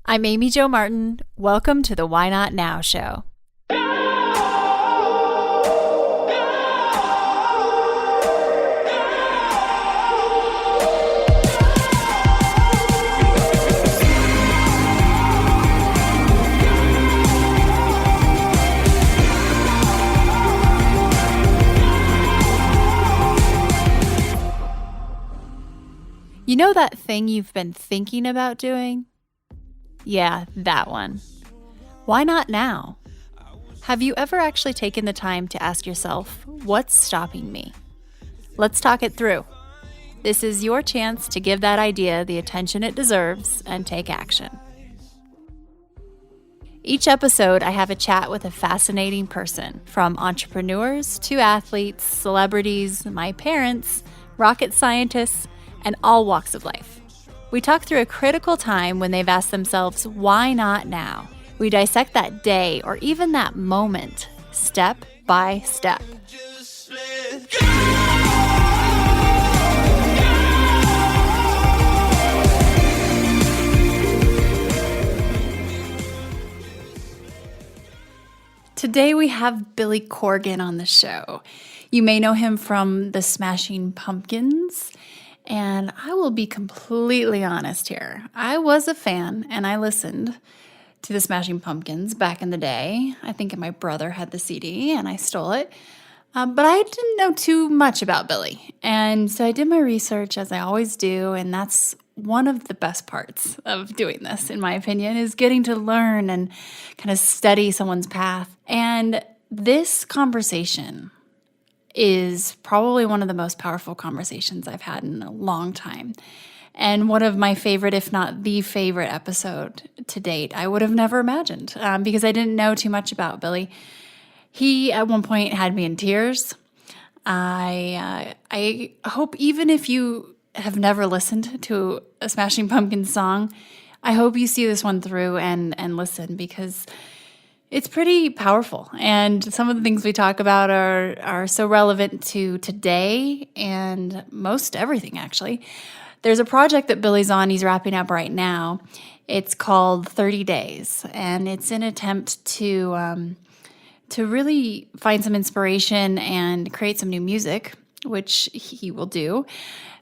I'm Amy Jo Martin. Welcome to the Why Not Now show. You know that thing you've been thinking about doing? Yeah, that one. Why not now? Have you ever actually taken the time to ask yourself, what's stopping me? Let's talk it through. This is your chance to give that idea the attention it deserves and take action. Each episode, I have a chat with a fascinating person, from entrepreneurs to athletes, celebrities, my parents, rocket scientists, and all walks of life. We talk through a critical time when they've asked themselves, why not now? We dissect that day or even that moment, step by step. Today we have Billy Corgan on the show. You may know him from the Smashing Pumpkins. And I will be completely honest here. I was a fan and I listened to the Smashing Pumpkins back in the day. I think my brother had the CD and I stole it. But I didn't know too much about Billy. And so I did my research, as I always do. And that's one of the best parts of doing this, in my opinion, is getting to learn and kind of study someone's path. And this conversation is probably one of the most powerful conversations I've had in a long time. And one of my favorite, if not the favorite episode to date. I would have never imagined because I didn't know too much about Billy. He, at one point, had me in tears. I hope even if you have never listened to a Smashing Pumpkins song, I hope you see this one through and listen, because it's pretty powerful, and some of the things we talk about are so relevant to today and most everything, actually. There's a project that Billy's on, he's wrapping up right now. It's called 30 Days, and it's an attempt to really find some inspiration and create some new music, which he will do.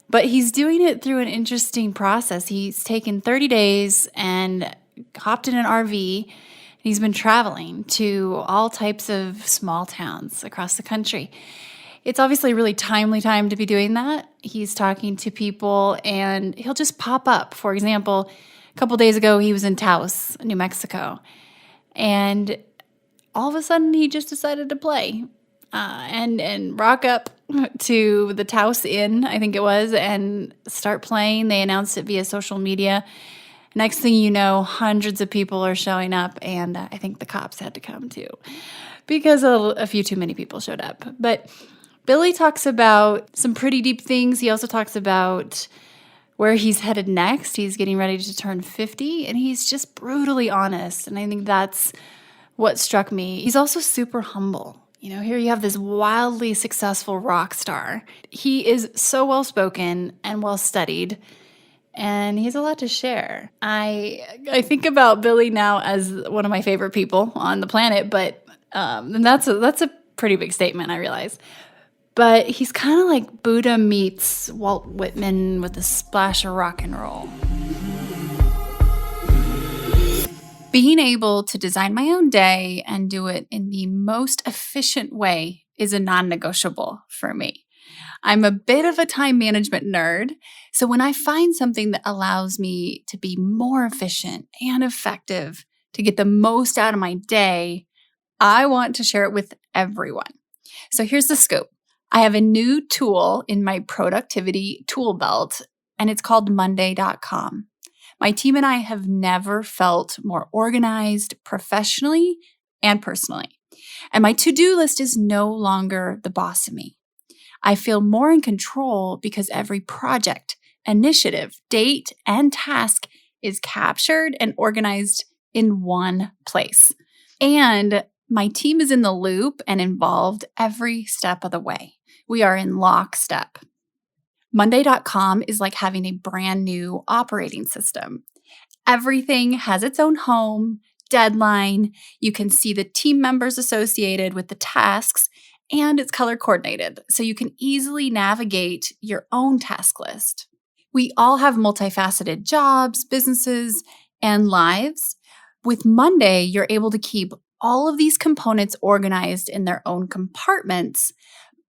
But he's doing it through an interesting process. He's taken 30 days and hopped in an RV. He's been traveling to all types of small towns across the country. It's obviously a really timely time to be doing that. He's talking to people and he'll just pop up. For example, a couple days ago, he was in Taos, New Mexico. And all of a sudden, he just decided to play and rock up to the Taos Inn, I think it was, and start playing. They announced it via social media. Next thing you know, hundreds of people are showing up, and I think the cops had to come too because a few too many people showed up. But Billy talks about some pretty deep things. He also talks about where he's headed next. He's getting ready to turn 50, and he's just brutally honest, and I think that's what struck me. He's also super humble. You know, here you have this wildly successful rock star. He is so well-spoken and well-studied, and he has a lot to share. I think about Billy now as one of my favorite people on the planet, but and that's a pretty big statement, I realize. But he's kind of like Buddha meets Walt Whitman with a splash of rock and roll. Being able to design my own day and do it in the most efficient way is a non-negotiable for me. I'm a bit of a time management nerd, so when I find something that allows me to be more efficient and effective to get the most out of my day, I want to share it with everyone. So here's the scoop. I have a new tool in my productivity tool belt, and it's called Monday.com. My team and I have never felt more organized professionally and personally. And my to-do list is no longer the boss of me. I feel more in control because every project, initiative, date, and task is captured and organized in one place. And my team is in the loop and involved every step of the way. We are in lockstep. Monday.com is like having a brand new operating system. Everything has its own home, deadline. You can see the team members associated with the tasks, and it's color coordinated, so you can easily navigate your own task list. We all have multifaceted jobs, businesses, and lives. With Monday, you're able to keep all of these components organized in their own compartments,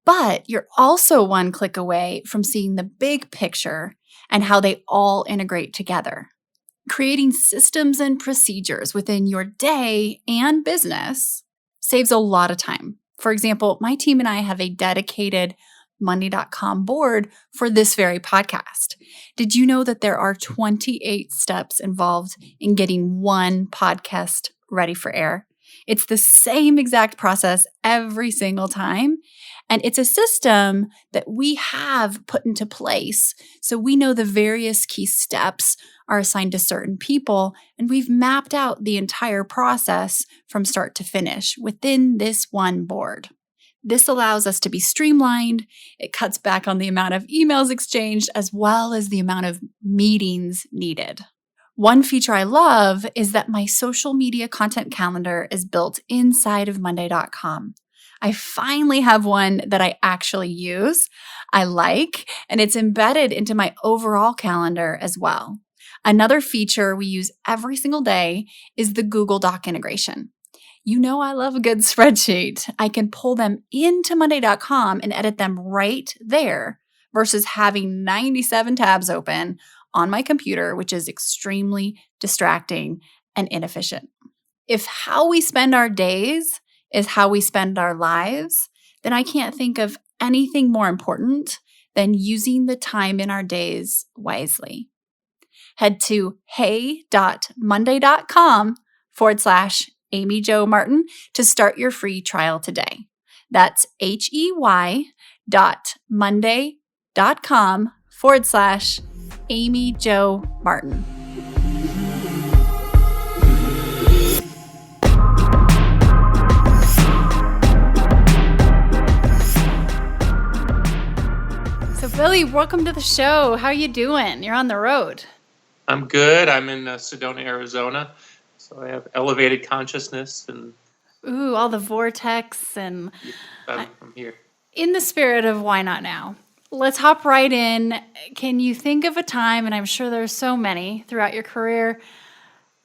but you're also one click away from seeing the big picture and how they all integrate together. Creating systems and procedures within your day and business saves a lot of time. For example, my team and I have a dedicated Monday.com board for this very podcast. Did you know that there are 28 steps involved in getting one podcast ready for air? It's the same exact process every single time. And it's a system that we have put into place. So we know the various key steps are assigned to certain people, and we've mapped out the entire process from start to finish within this one board. This allows us to be streamlined. It cuts back on the amount of emails exchanged as well as the amount of meetings needed. One feature I love is that my social media content calendar is built inside of Monday.com. I finally have one that I actually use, I like, and it's embedded into my overall calendar as well. Another feature we use every single day is the Google Doc integration. You know I love a good spreadsheet. I can pull them into Monday.com and edit them right there versus having 97 tabs open on my computer, which is extremely distracting and inefficient. If how we spend our days is how we spend our lives, then I can't think of anything more important than using the time in our days wisely. Head to hey.monday.com/Amy Jo Martin to start your free trial today. That's hey.monday.com/Amy Jo Martin. So Billy, welcome to the show. How are you doing? You're on the road. I'm good. I'm in Sedona, Arizona. So I have elevated consciousness and Ooh, all the vortex and I'm here. in the spirit of why not now? Let's hop right in. Can you think of a time, and I'm sure there's so many throughout your career,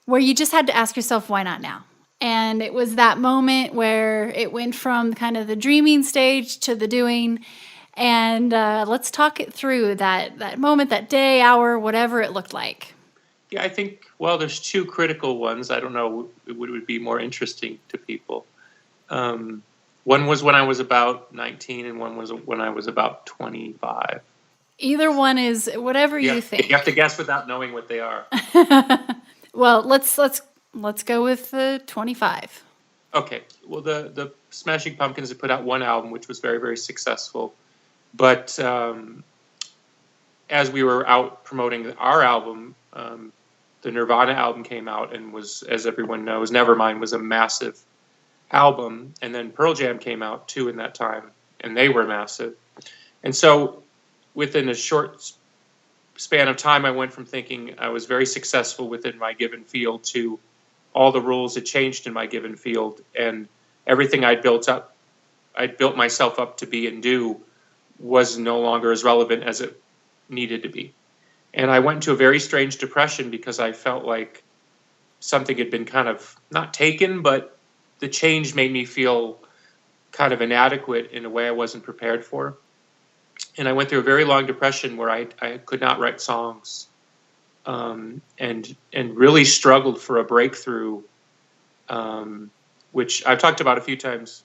where you just had to ask yourself, why not now? And it was that moment where it went from kind of the dreaming stage to the doing. And let's talk it through that moment, that day, hour, whatever it looked like. Yeah, I think, well, there's two critical ones. I don't know what would be more interesting to people. One was when I was about 19 and one was when I was about 25. Either one is whatever you think. You have to guess without knowing what they are. Well, let's go with the 25. Okay. Well, the Smashing Pumpkins had put out one album, which was very, very successful. But as we were out promoting our album, the Nirvana album came out and was, as everyone knows, Nevermind was a massive album. And then Pearl Jam came out too in that time, and they were massive. And so within a short span of time, I went from thinking I was very successful within my given field to all the rules had changed in my given field, and everything I'd built myself up to be and do was no longer as relevant as it needed to be. And I went into a very strange depression because I felt like something had been kind of not taken, but the change made me feel kind of inadequate in a way I wasn't prepared for. And I went through a very long depression where I could not write songs, and really struggled for a breakthrough, which I've talked about a few times.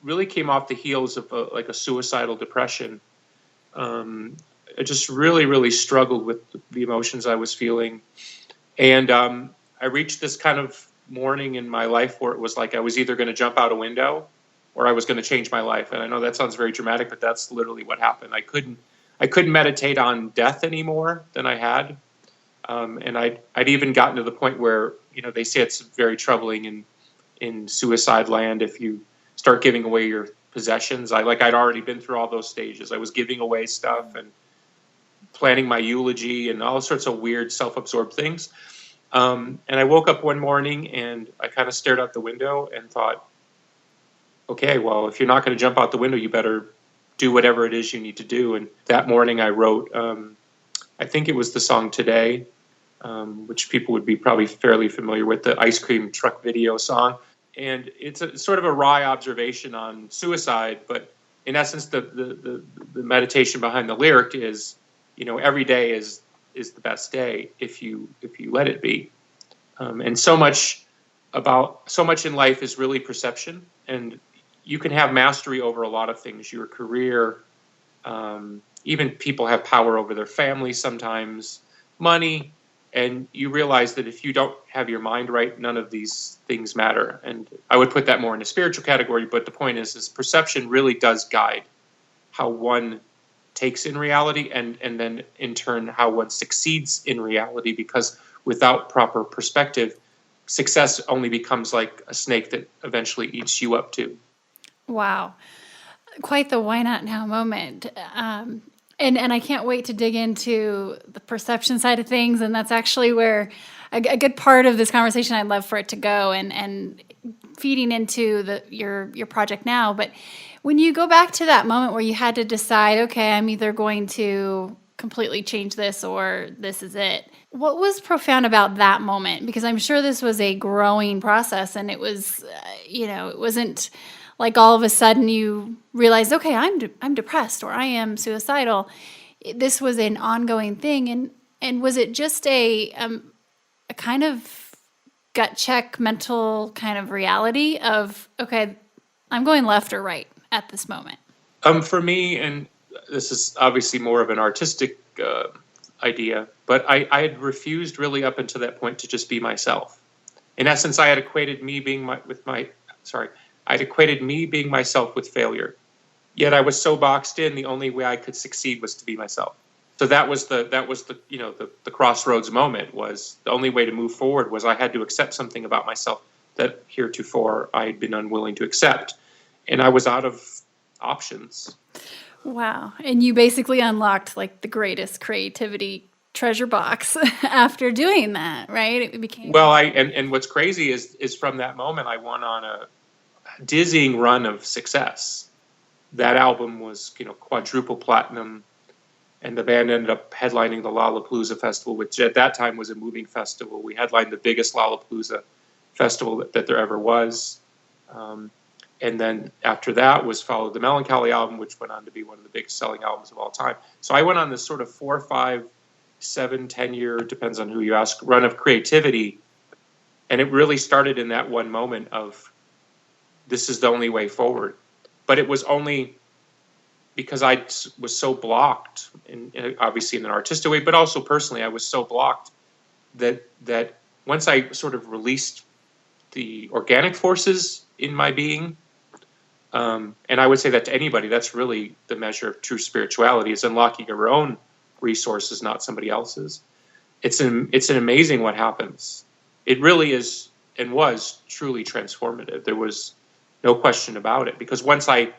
Really came off the heels of a suicidal depression. I just really, really struggled with the emotions I was feeling. And I reached this kind of morning in my life where it was like I was either going to jump out a window or I was going to change my life. And I know that sounds very dramatic, but that's literally what happened. I couldn't meditate on death anymore than I had. And I'd even gotten to the point where, they say it's very troubling in suicide land if you start giving away your possessions. I'd already been through all those stages. I was giving away stuff and planning my eulogy and all sorts of weird self-absorbed things. And I woke up one morning and I kind of stared out the window and thought, okay, well, if you're not going to jump out the window, you better do whatever it is you need to do. And that morning I wrote, I think it was the song Today, which people would be probably fairly familiar with, the ice cream truck video song. And it's sort of a wry observation on suicide, but in essence, the meditation behind the lyric is, every day is the best day if you let it be. And so much in life is really perception, and you can have mastery over a lot of things, your career, even people have power over their family sometimes, money, and you realize that if you don't have your mind right, none of these things matter. And I would put that more in a spiritual category, but the point is perception really does guide how one takes in reality, and then in turn how one succeeds in reality, because without proper perspective, success only becomes like a snake that eventually eats you up too. Wow. Quite the why not now moment. And I can't wait to dig into the perception side of things. And that's actually where a good part of this conversation, I'd love for it to go, and feeding into your project now. But when you go back to that moment where you had to decide, okay, I'm either going to completely change this or this is it. What was profound about that moment? Because I'm sure this was a growing process, and it was, it wasn't like all of a sudden you realized, okay, I'm depressed or I am suicidal. This was an ongoing thing, and was it just a kind of gut check, mental kind of reality of, okay, I'm going left or right at this moment? For me, and this is obviously more of an artistic idea, but I had refused really up until that point to just be myself. In essence, I had equated me being I'd equated me being myself with failure. Yet I was so boxed in, the only way I could succeed was to be myself. So that was the crossroads moment. Was the only way to move forward was I had to accept something about myself that heretofore I had been unwilling to accept, and I was out of options. Wow. And you basically unlocked like the greatest creativity treasure box after doing that, right? It became Well, and what's crazy is from that moment I went on a dizzying run of success. That album was, quadruple platinum, and the band ended up headlining the Lollapalooza Festival, which at that time was a moving festival. We headlined the biggest Lollapalooza festival that there ever was. And then after that was followed the Melancholy album, which went on to be one of the biggest selling albums of all time. So I went on this sort of 4, 5, 7, 10-year, depends on who you ask, run of creativity. And it really started in that one moment of, this is the only way forward. But it was only because I was so blocked, obviously in an artistic way, but also personally, I was so blocked that once I sort of released the organic forces in my being, and I would say that to anybody, that's really the measure of true spirituality, is unlocking your own resources, not somebody else's. It's an amazing what happens. It really is and was truly transformative. There was no question about it, because once I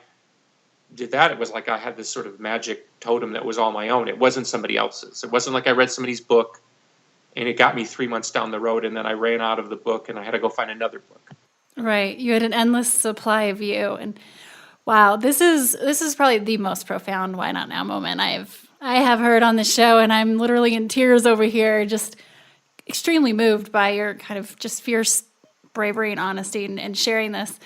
did that, it was like I had this sort of magic totem that was all my own. It wasn't somebody else's. It wasn't like I read somebody's book and it got me 3 months down the road and then I ran out of the book and I had to go find another book. Right. You had an endless supply of you. And wow, this is probably the most profound why not now moment I have heard on the show, and I'm literally in tears over here, just extremely moved by your kind of just fierce bravery and honesty and sharing this.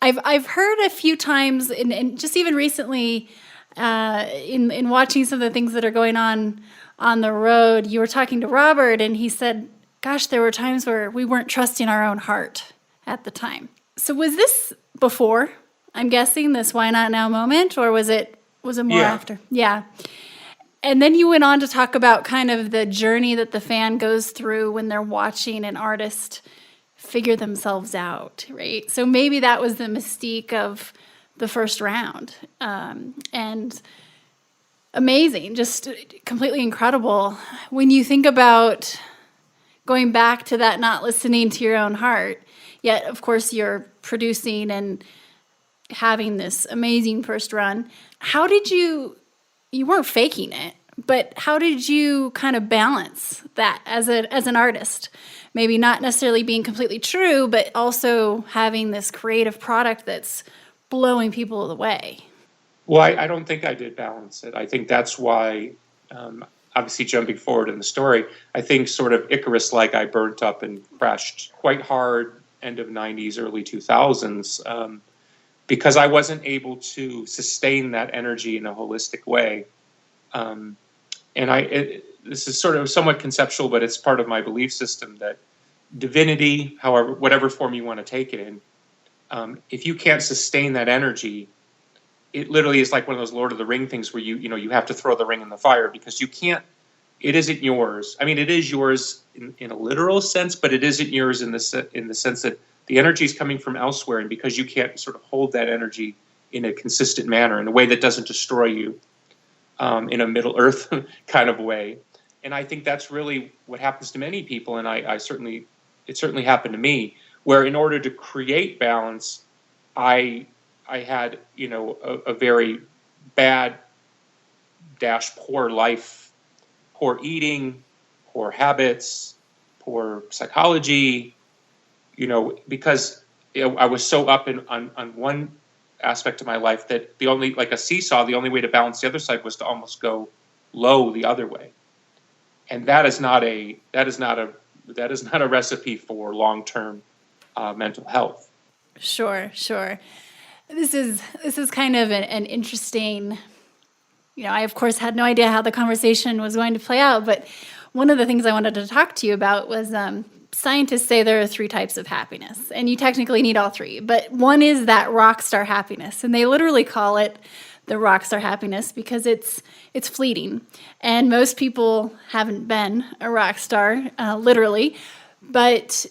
I've heard a few times, and just even recently, in watching some of the things that are going on the road, you were talking to Robert, and he said, "Gosh, there were times where we weren't trusting our own heart at the time." So was this before? I'm guessing this "why not now" moment, or was it more after? Yeah. And then you went on to talk about kind of the journey that the fan goes through when they're watching an artist figure themselves out, right? So maybe that was the mystique of the first round. And amazing, just completely incredible. When you think about going back to that, not listening to your own heart, yet of course you're producing and having this amazing first run. How did you weren't faking it But how did you kind of balance that as an artist? Maybe not necessarily being completely true, but also having this creative product that's blowing people away. Well, I don't think I did balance it. I think that's why, um, obviously, jumping forward in the story, I think sort of Icarus like I burnt up and crashed quite hard end of 90s, early 2000s, because I wasn't able to sustain that energy in a holistic way. Um, and this is sort of somewhat conceptual, but it's part of my belief system that divinity, however, whatever form you want to take it in, if you can't sustain that energy, it literally is like one of those Lord of the Ring things where you have to throw the ring in the fire because you can't. It isn't yours. I mean, it is yours in a literal sense, but it isn't yours in the sense that the energy is coming from elsewhere, and because you can't sort of hold that energy in a consistent manner, in a way that doesn't destroy you, in a Middle Earth kind of way. And I think that's really what happens to many people, and it certainly happened to me, where in order to create balance, I had a very bad poor life, poor eating, poor habits, poor psychology, because I was so up on one aspect of my life that the only, like a seesaw, the only way to balance the other side was to almost go low the other way. And that is not a recipe for long-term mental health. Sure, sure. This is kind of an interesting. I of course had no idea how the conversation was going to play out, but one of the things I wanted to talk to you about was scientists say there are 3 types of happiness, and you technically need all 3. But one is that rock star happiness, and they literally call it the rock star happiness because it's fleeting, and most people haven't been a rock star, literally, but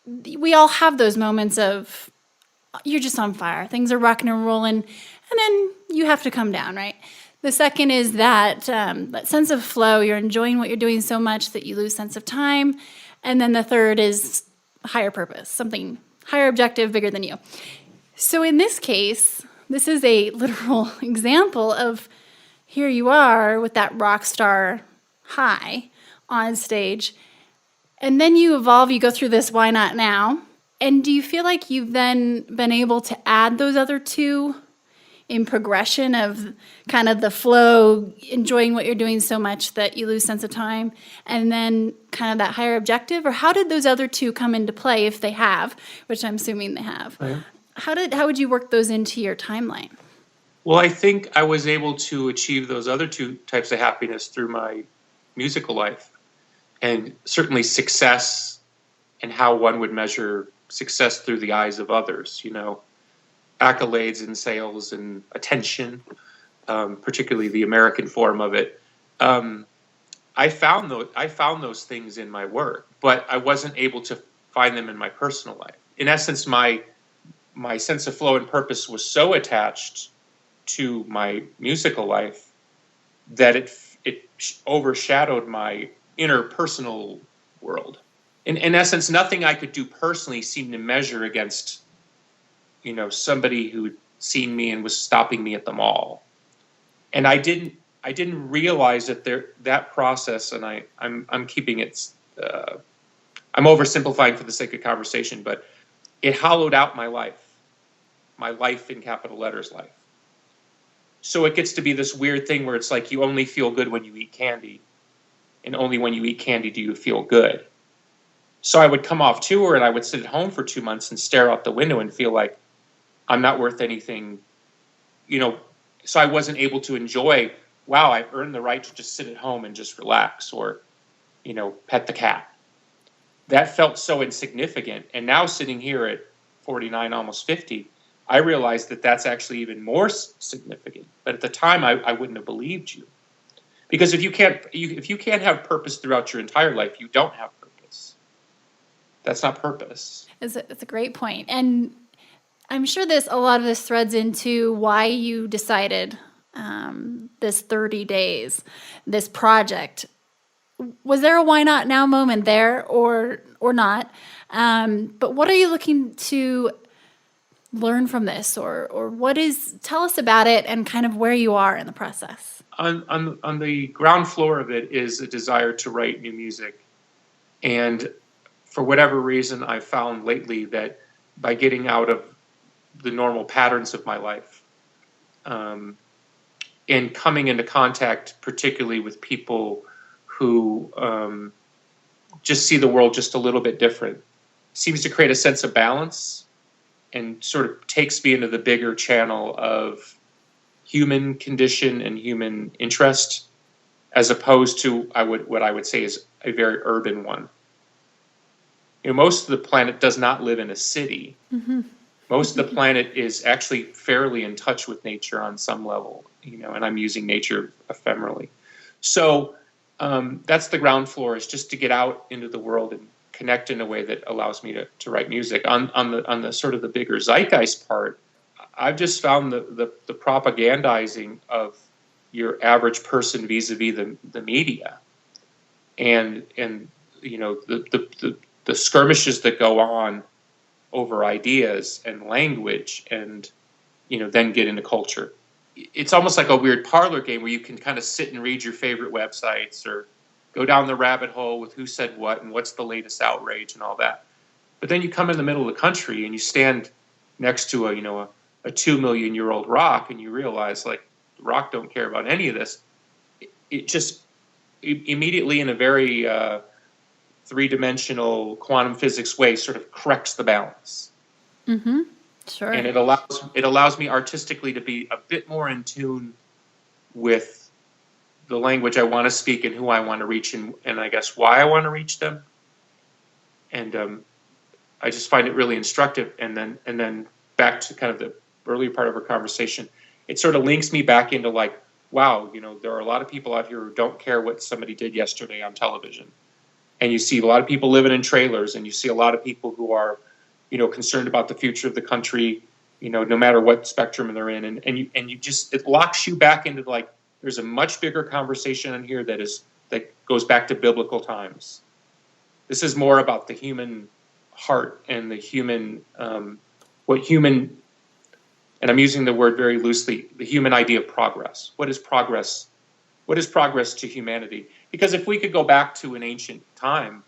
we all have those moments of you're just on fire, things are rocking and rolling, and then you have to come down, right? The second is that sense of flow. You're enjoying what you're doing so much that you lose sense of time. And then the third is higher purpose, something higher objective, bigger than you. So in this case, this is a literal example of here you are with that rock star high on stage. And then you evolve, you go through this why not now. And do you feel like you've then been able to add those other 2 in progression of kind of the flow, enjoying what you're doing so much that you lose sense of time, and then kind of that higher objective? Or how did those other 2 come into play, if they have, which I'm assuming they have? Right. How would you work those into your timeline? Well, I think I was able to achieve those other 2 types of happiness through my musical life, and certainly success, and how one would measure success through the eyes of others, accolades and sales and attention, particularly the American form of it. I found those things in my work, but I wasn't able to find them in my personal life. In essence, my sense of flow and purpose was so attached to my musical life that it overshadowed my interpersonal world. In essence, nothing I could do personally seemed to measure against, somebody who'd seen me and was stopping me at the mall. And I didn't realize that process, and I'm keeping it, I'm oversimplifying for the sake of conversation, but it hollowed out my life in capital letters life. So it gets to be this weird thing where it's like you only feel good when you eat candy, and only when you eat candy do you feel good. So I would come off tour and I would sit at home for 2 months and stare out the window and feel like I'm not worth anything, so I wasn't able to enjoy, wow, I've earned the right to just sit at home and just relax or, pet the cat. That felt so insignificant. And now sitting here at 49, almost 50, I realized that that's actually even more significant. But at the time, I wouldn't have believed you. Because if you can't have purpose throughout your entire life, you don't have purpose. That's not purpose. It's a great point. And I'm sure a lot of this threads into why you decided this 30 days, this project. Was there a why not now moment there or not? But what are you looking to learn from this, or tell us about it and kind of where you are in the process. On the ground floor of it is a desire to write new music. And for whatever reason, I've found lately that by getting out of the normal patterns of my life, and coming into contact particularly with people who just see the world just a little bit different, seems to create a sense of balance and sort of takes me into the bigger channel of human condition and human interest, as opposed to what I would say is a very urban one. Most of the planet does not live in a city. Mm-hmm. Most of the planet is actually fairly in touch with nature on some level, and I'm using nature ephemerally. So that's the ground floor, is just to get out into the world and connect in a way that allows me to write music. On the sort of the bigger zeitgeist part, I've just found the propagandizing of your average person vis-a-vis the media, and the skirmishes that go on over ideas and language, and then get into culture. It's almost like a weird parlor game where you can kind of sit and read your favorite websites or go down the rabbit hole with who said what and what's the latest outrage and all that. But then you come in the middle of the country and you stand next to a 2 million year old rock, and you realize, like, the rock don't care about any of this. It just immediately, in a very three-dimensional quantum physics way, sort of corrects the balance. Mm-hmm. Sure. And it allows me artistically to be a bit more in tune with the language I want to speak and who I want to reach, and I guess why I want to reach them. And I just find it really instructive. And then back to kind of the earlier part of our conversation, it sort of links me back into, like, wow, there are a lot of people out here who don't care what somebody did yesterday on television. And you see a lot of people living in trailers, and you see a lot of people who are, concerned about the future of the country, no matter what spectrum they're in. And you just, it locks you back into, like, there's a much bigger conversation in here that goes back to biblical times. This is more about the human heart and the human, and I'm using the word very loosely, the human idea of progress. What is progress? What is progress to humanity? Because if we could go back to an ancient time,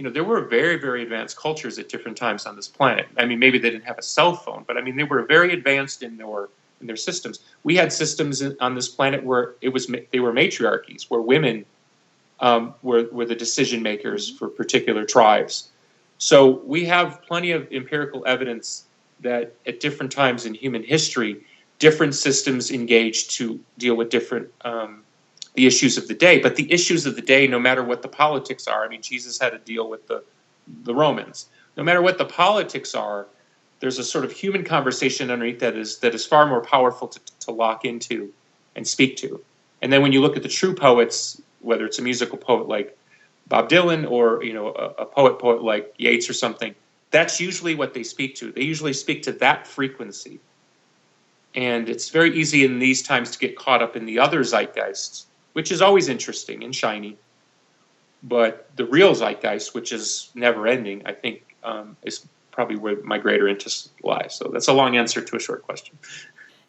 there were very, very advanced cultures at different times on this planet. I mean, maybe they didn't have a cell phone, but I mean, they were very advanced in their systems. We had systems on this planet where they were matriarchies, where women were the decision makers for particular tribes. So we have plenty of empirical evidence that at different times in human history, different systems engaged to deal with different the issues of the day. But the issues of the day, no matter what the politics are, I mean, Jesus had to deal with the Romans. No matter what the politics are, there's a sort of human conversation underneath that is far more powerful to lock into and speak to. And then when you look at the true poets, whether it's a musical poet like Bob Dylan or a poet like Yeats or something, that's usually what they speak to. They usually speak to that frequency. And it's very easy in these times to get caught up in the other zeitgeist, which is always interesting and shiny. But the real zeitgeist, which is never ending, I think is probably where my greater interest lies. So that's a long answer to a short question.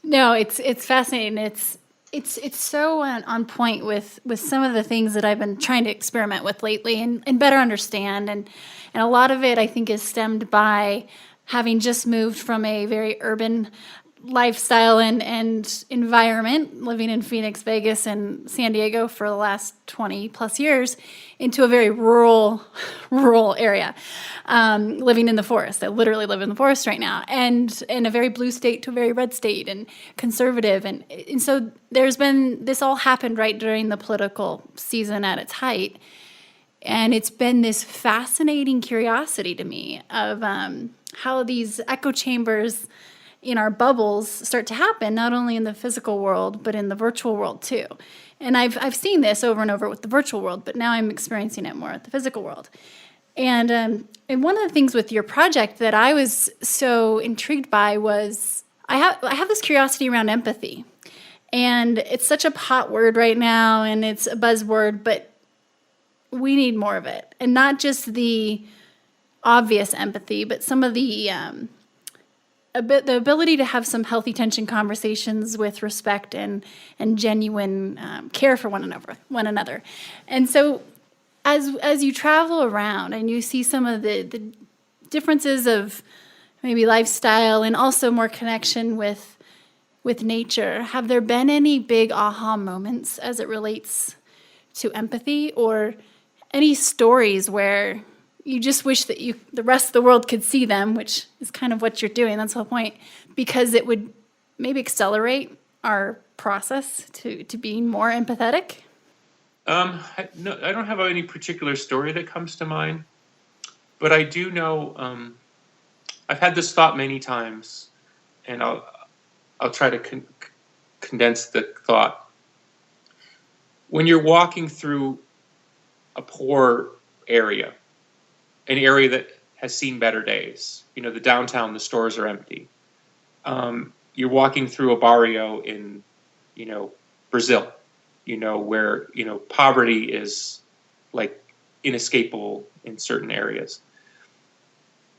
No, it's fascinating. It's so on point with some of the things that I've been trying to experiment with lately and better understand. And a lot of it, I think, is stemmed by having just moved from a very urban lifestyle and environment, living in Phoenix, Vegas, and San Diego for the last 20 plus years, into a very rural area, living in the forest. I literally live in the forest right now, and in a very blue state to a very red state, and conservative. And so this all happened right during the political season at its height. And it's been this fascinating curiosity to me of how these echo chambers in our bubbles start to happen, not only in the physical world, but in the virtual world too. And I've seen this over and over with the virtual world, but now I'm experiencing it more at the physical world. And one of the things with your project that I was so intrigued by was I have this curiosity around empathy. And it's such a hot word right now, and it's a buzzword, but we need more of it. And not just the obvious empathy, but some of the the ability to have some healthy tension conversations with respect and genuine care for one another. And so as you travel around and you see some of the differences of maybe lifestyle and also more connection with nature, have there been any big aha moments as it relates to empathy, or any stories where you just wish that the rest of the world could see them, which is kind of what you're doing, that's the whole point, because it would maybe accelerate our process to being more empathetic? No, I don't have any particular story that comes to mind, but I do know, I've had this thought many times, and I'll try to condense the thought. When you're walking through a poor area, an area that has seen better days, the downtown, the stores are empty. You're walking through a barrio in, Brazil, where, poverty is like inescapable in certain areas.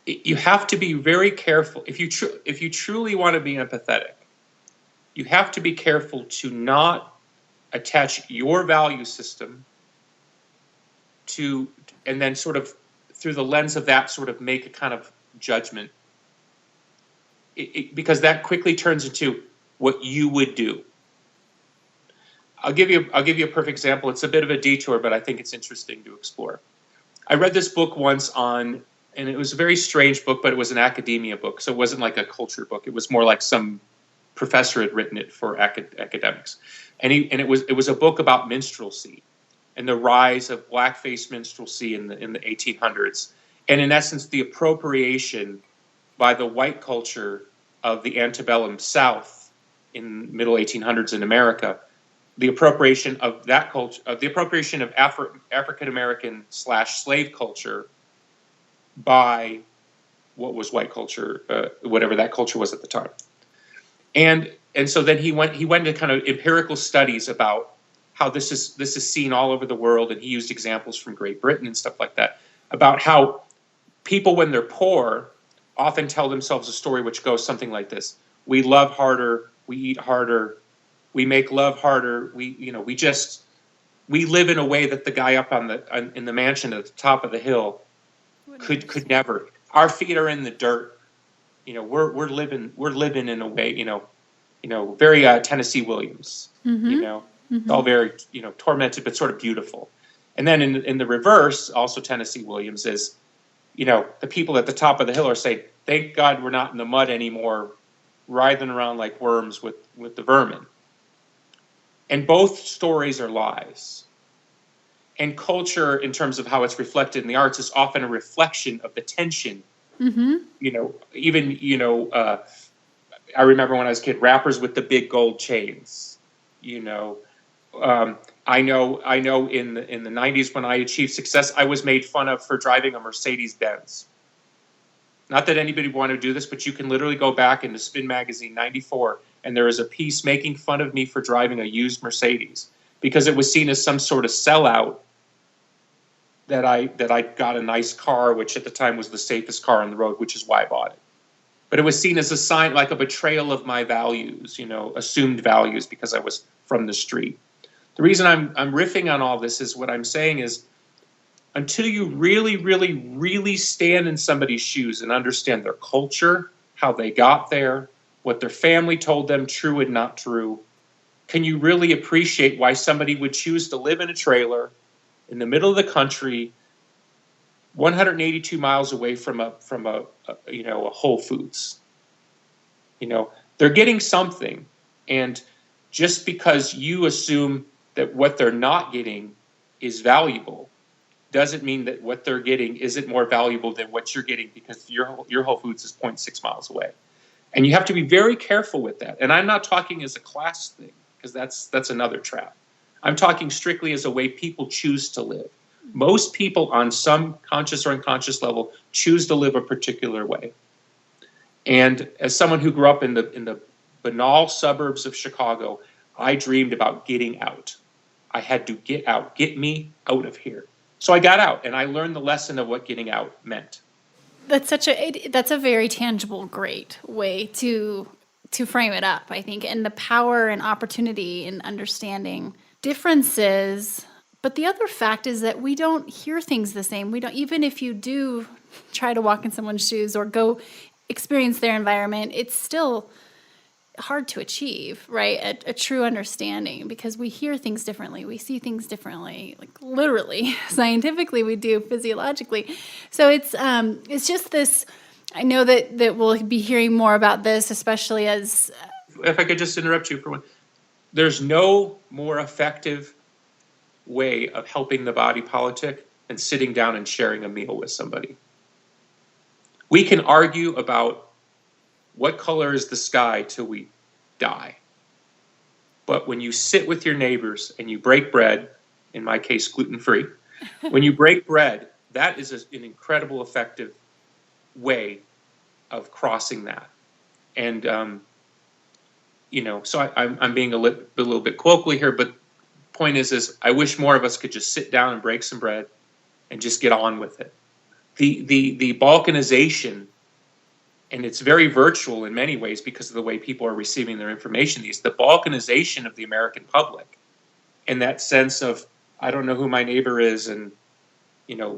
You have to be very careful. If you truly want to be empathetic, you have to be careful to not attach your value system to, and then sort of through the lens of that sort of make a kind of judgment, because that quickly turns into what you would do. I'll give you a perfect example. It's a bit of a detour, but I think it's interesting to explore. I read this book once and it was a very strange book, but it was an academia book, so it wasn't like a culture book. It was more like some professor had written it for academics, and it was a book about minstrelsy and the rise of blackface minstrelsy in the 1800s, and in essence the appropriation by the white culture of the antebellum South in middle 1800s in America, the appropriation of that culture, the appropriation of African American / slave culture by what was white culture, whatever that culture was at the time. And so then he went into kind of empirical studies about how this is seen all over the world, and he used examples from Great Britain and stuff like that about how people, when they're poor, often tell themselves a story which goes something like this: we love harder, we eat harder, we make love harder, we live in a way that the guy up in the mansion at the top of the hill could never. Our feet are in the dirt. We're living in a way, very Tennessee Williams. It's all very tormented but sort of beautiful. And then in the reverse, also Tennessee Williams is, the people at the top of the hill are saying, "Thank God we're not in the mud anymore, writhing around like worms with the vermin." And both stories are lies. And culture, in terms of how it's reflected in the arts, is often a reflection of the tension. I remember when I was a kid, rappers with the big gold chains. I know in the 90s when I achieved success, I was made fun of for driving a Mercedes Benz. Not that anybody would want to do this, but you can literally go back into Spin Magazine 94, and there is a piece making fun of me for driving a used Mercedes, because it was seen as some sort of sellout that I got a nice car, which at the time was the safest car on the road, which is why I bought it. But it was seen as a sign, like a betrayal of my values, assumed values, because I was from the street. The reason I'm riffing on all this is what I'm saying is, until you really, really, really stand in somebody's shoes and understand their culture, how they got there, what their family told them, true and not true, can you really appreciate why somebody would choose to live in a trailer in the middle of the country, 182 miles away from a Whole Foods. They're getting something, and just because you assume that what they're not getting is valuable doesn't mean that what they're getting isn't more valuable than what you're getting, because your Whole Foods is 0.6 miles away. And you have to be very careful with that. And I'm not talking as a class thing, because that's another trap. I'm talking strictly as a way people choose to live. Most people on some conscious or unconscious level choose to live a particular way. And as someone who grew up in the banal suburbs of Chicago, I dreamed about getting out. I had to get out, get me out of here. So I got out, and I learned the lesson of what getting out meant. That's a very tangible, great way to frame it up, I think, and the power and opportunity in understanding differences. But the other fact is that we don't hear things the same. We don't, even if you do try to walk in someone's shoes or go experience their environment, it's still hard to achieve, right? A true understanding, because we hear things differently, we see things differently, like literally, scientifically, we do, physiologically. So it's just this. I know that we'll be hearing more about this, especially as. If I could just interrupt you for one, there's no more effective way of helping the body politic than sitting down and sharing a meal with somebody. We can argue about what color is the sky till we die. But when you sit with your neighbors and you break bread, in my case, gluten-free, when you break bread, that is an incredible, effective way of crossing that. And, so I'm being a little bit colloquial here, but point is I wish more of us could just sit down and break some bread and just get on with it. The balkanization, and it's very virtual in many ways because of the way people are receiving their information, the balkanization of the American public, and that sense of, I don't know who my neighbor is, and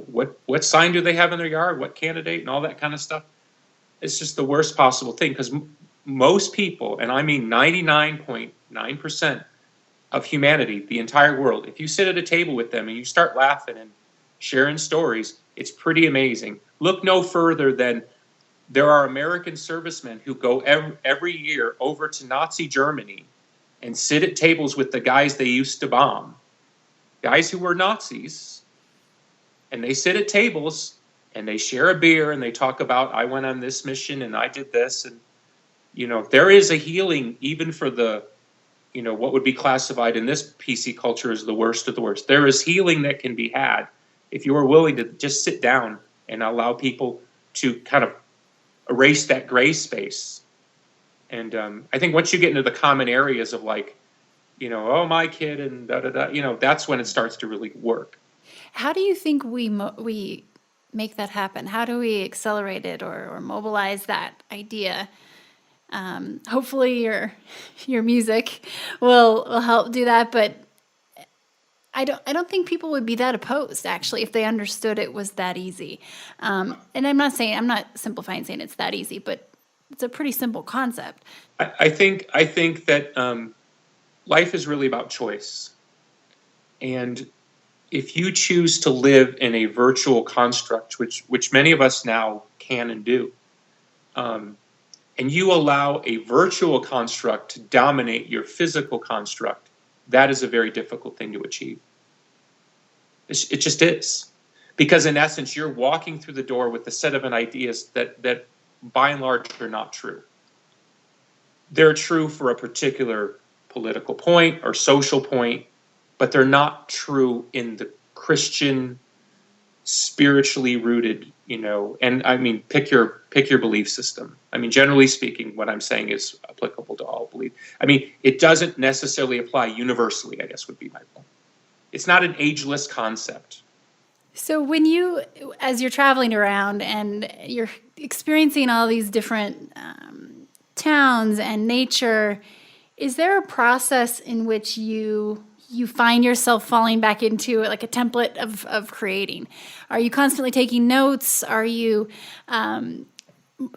what sign do they have in their yard, what candidate, and all that kind of stuff. It's just the worst possible thing, because most people, and I mean 99.9% of humanity, the entire world, if you sit at a table with them and you start laughing and sharing stories, it's pretty amazing. Look no further than there are American servicemen who go every year over to Nazi Germany and sit at tables with the guys they used to bomb, guys who were Nazis, and they sit at tables and they share a beer and they talk about, I went on this mission and I did this. And, there is a healing even for the, what would be classified in this PC culture as the worst of the worst. There is healing that can be had if you are willing to just sit down and allow people to kind of erase that gray space. And I think once you get into the common areas of like, oh, my kid and da-da-da, that's when it starts to really work. How do you think we make that happen? How do we accelerate it or mobilize that idea? Hopefully your music will help do that, but I don't think people would be that opposed, actually, if they understood it was that easy. And I'm not simplifying saying it's that easy, but it's a pretty simple concept. I think that life is really about choice. And if you choose to live in a virtual construct, which many of us now can and do, and you allow a virtual construct to dominate your physical construct, that is a very difficult thing to achieve. It just is. Because in essence, you're walking through the door with a set of ideas that by and large are not true. They're true for a particular political point or social point, but they're not true in the Christian, spiritually rooted, and I mean, pick your belief system. I mean, generally speaking, what I'm saying is applicable to all belief. I mean, it doesn't necessarily apply universally, I guess would be my point. It's not an ageless concept. So as you're traveling around and you're experiencing all these different towns and nature, is there a process in which you find yourself falling back into like a template of creating? Are you constantly taking notes? Are you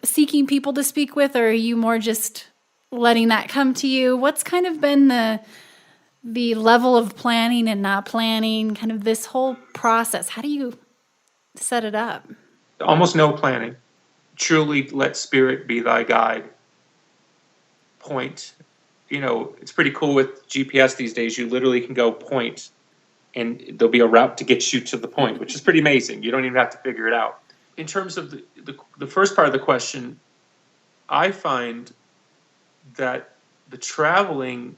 seeking people to speak with, or are you more just letting that come to you? What's kind of been the level of planning and not planning, kind of this whole process? How do you set it up? Almost no planning. Truly let spirit be thy guide. Point. It's pretty cool with GPS these days. You literally can go point and there'll be a route to get you to the point, which is pretty amazing. You don't even have to figure it out. In terms of the first part of the question, I find that the traveling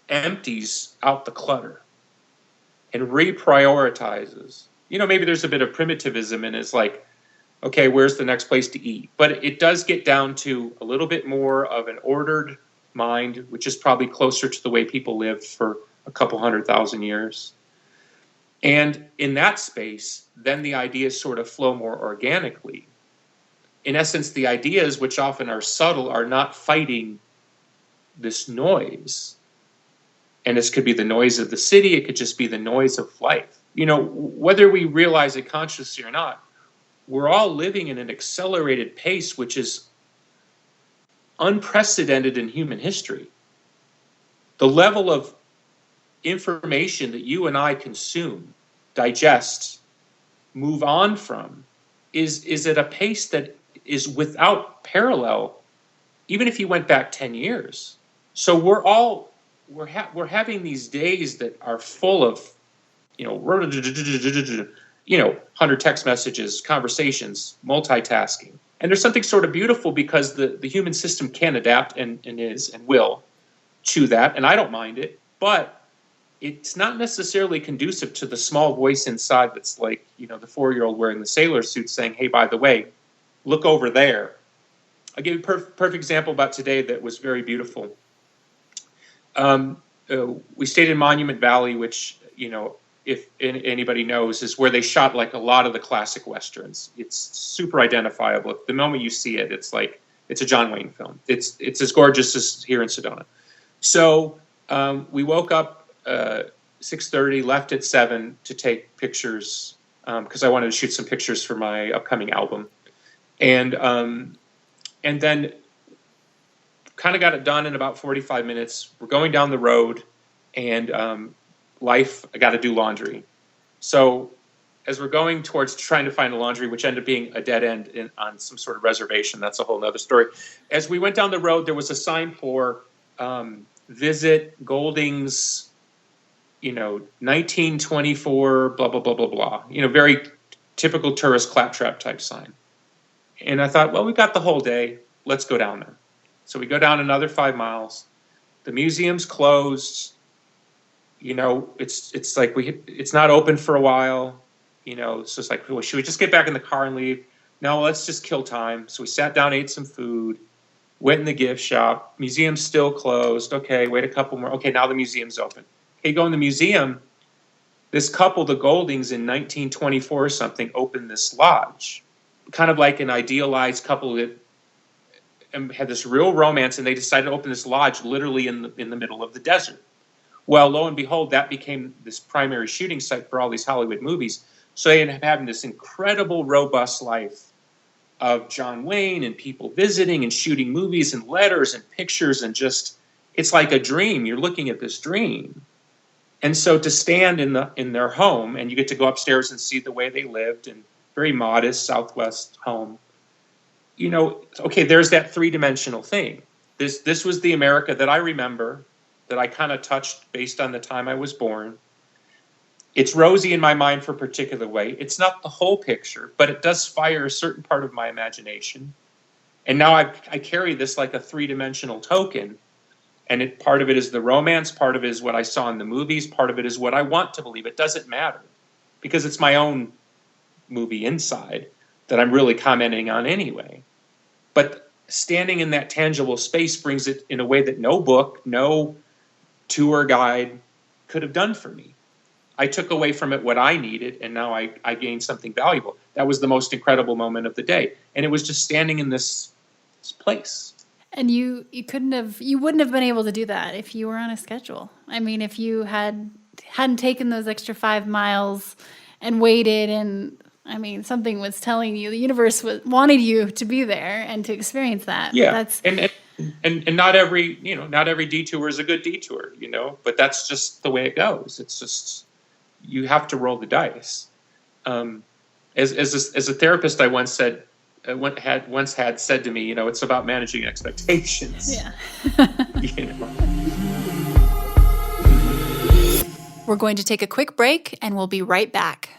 empties out the clutter and reprioritizes. Maybe there's a bit of primitivism and it's like, okay, where's the next place to eat? But it does get down to a little bit more of an ordered mind, which is probably closer to the way people lived for a couple 100,000 years. And in that space, then the ideas sort of flow more organically. in essence, the ideas, which often are subtle, are not fighting this noise. And this could be the noise of the city. It could just be the noise of life. Whether we realize it consciously or not, we're all living in an accelerated pace, which is unprecedented in human history. The level of information that you and I consume, digest, move on from, is at a pace that is without parallel, even if you went back 10 years. So we're having these days that are full of, 100 text messages, conversations, multitasking. And there's something sort of beautiful because the human system can adapt and is and will to that, and I don't mind it, but it's not necessarily conducive to the small voice inside that's like, the 4-year-old wearing the sailor suit saying, hey, by the way, look over there. I'll give you a perfect example about today that was very beautiful. We stayed in Monument Valley, which, if anybody knows, is where they shot like a lot of the classic Westerns. It's super identifiable. The moment you see it, it's like, it's a John Wayne film. It's as gorgeous as here in Sedona. So we woke up 6:30, left at 7 to take pictures because I wanted to shoot some pictures for my upcoming album. And then kind of got it done in about 45 minutes. We're going down the road, and I got to do laundry. So as we're going towards trying to find a laundry, which ended up being a dead end on some sort of reservation, that's a whole other story. As we went down the road, there was a sign for visit Golding's, 1924, blah, blah, blah, blah, blah. Very typical tourist claptrap type sign. And I thought, well, we got the whole day. Let's go down there. So we go down another 5 miles. The museum's closed. It's like it's not open for a while. So it's like, well, should we just get back in the car and leave? No, let's just kill time. So we sat down, ate some food, went in the gift shop. Museum's still closed. Okay, wait a couple more. Okay, now the museum's open. Okay, go in the museum. This couple, the Goldings, in 1924 or something, opened this lodge, kind of like an idealized couple that had this real romance, and they decided to open this lodge literally in the middle of the desert. Well, lo and behold, that became this primary shooting site for all these Hollywood movies. So they ended up having this incredible, robust life of John Wayne and people visiting and shooting movies and letters and pictures, and just, it's like a dream. You're looking at this dream. And so to stand in their home, and you get to go upstairs and see the way they lived, and very modest Southwest home, okay, there's that three-dimensional thing. This was the America that I remember, that I kind of touched based on the time I was born. It's rosy in my mind for a particular way. It's not the whole picture, but it does fire a certain part of my imagination. And now I carry this like a three-dimensional token. And part of it is the romance, part of it is what I saw in the movies, part of it is what I want to believe. It doesn't matter, because it's my own movie inside that I'm really commenting on anyway. But standing in that tangible space brings it in a way that no book, no tour guide could have done for me. I took away from it what I needed, and now I gained something valuable. That was the most incredible moment of the day. And it was just standing in this place. And you wouldn't have been able to do that if you were on a schedule. I mean, if you hadn't taken those extra 5 miles and waited, and I mean, something was telling you, the universe wanted you to be there and to experience that. Yeah, and not every detour is a good detour, but that's just the way it goes. It's just, you have to roll the dice. As a therapist, I once said, had said to me, it's about managing expectations. Yeah. We're going to take a quick break, and we'll be right back.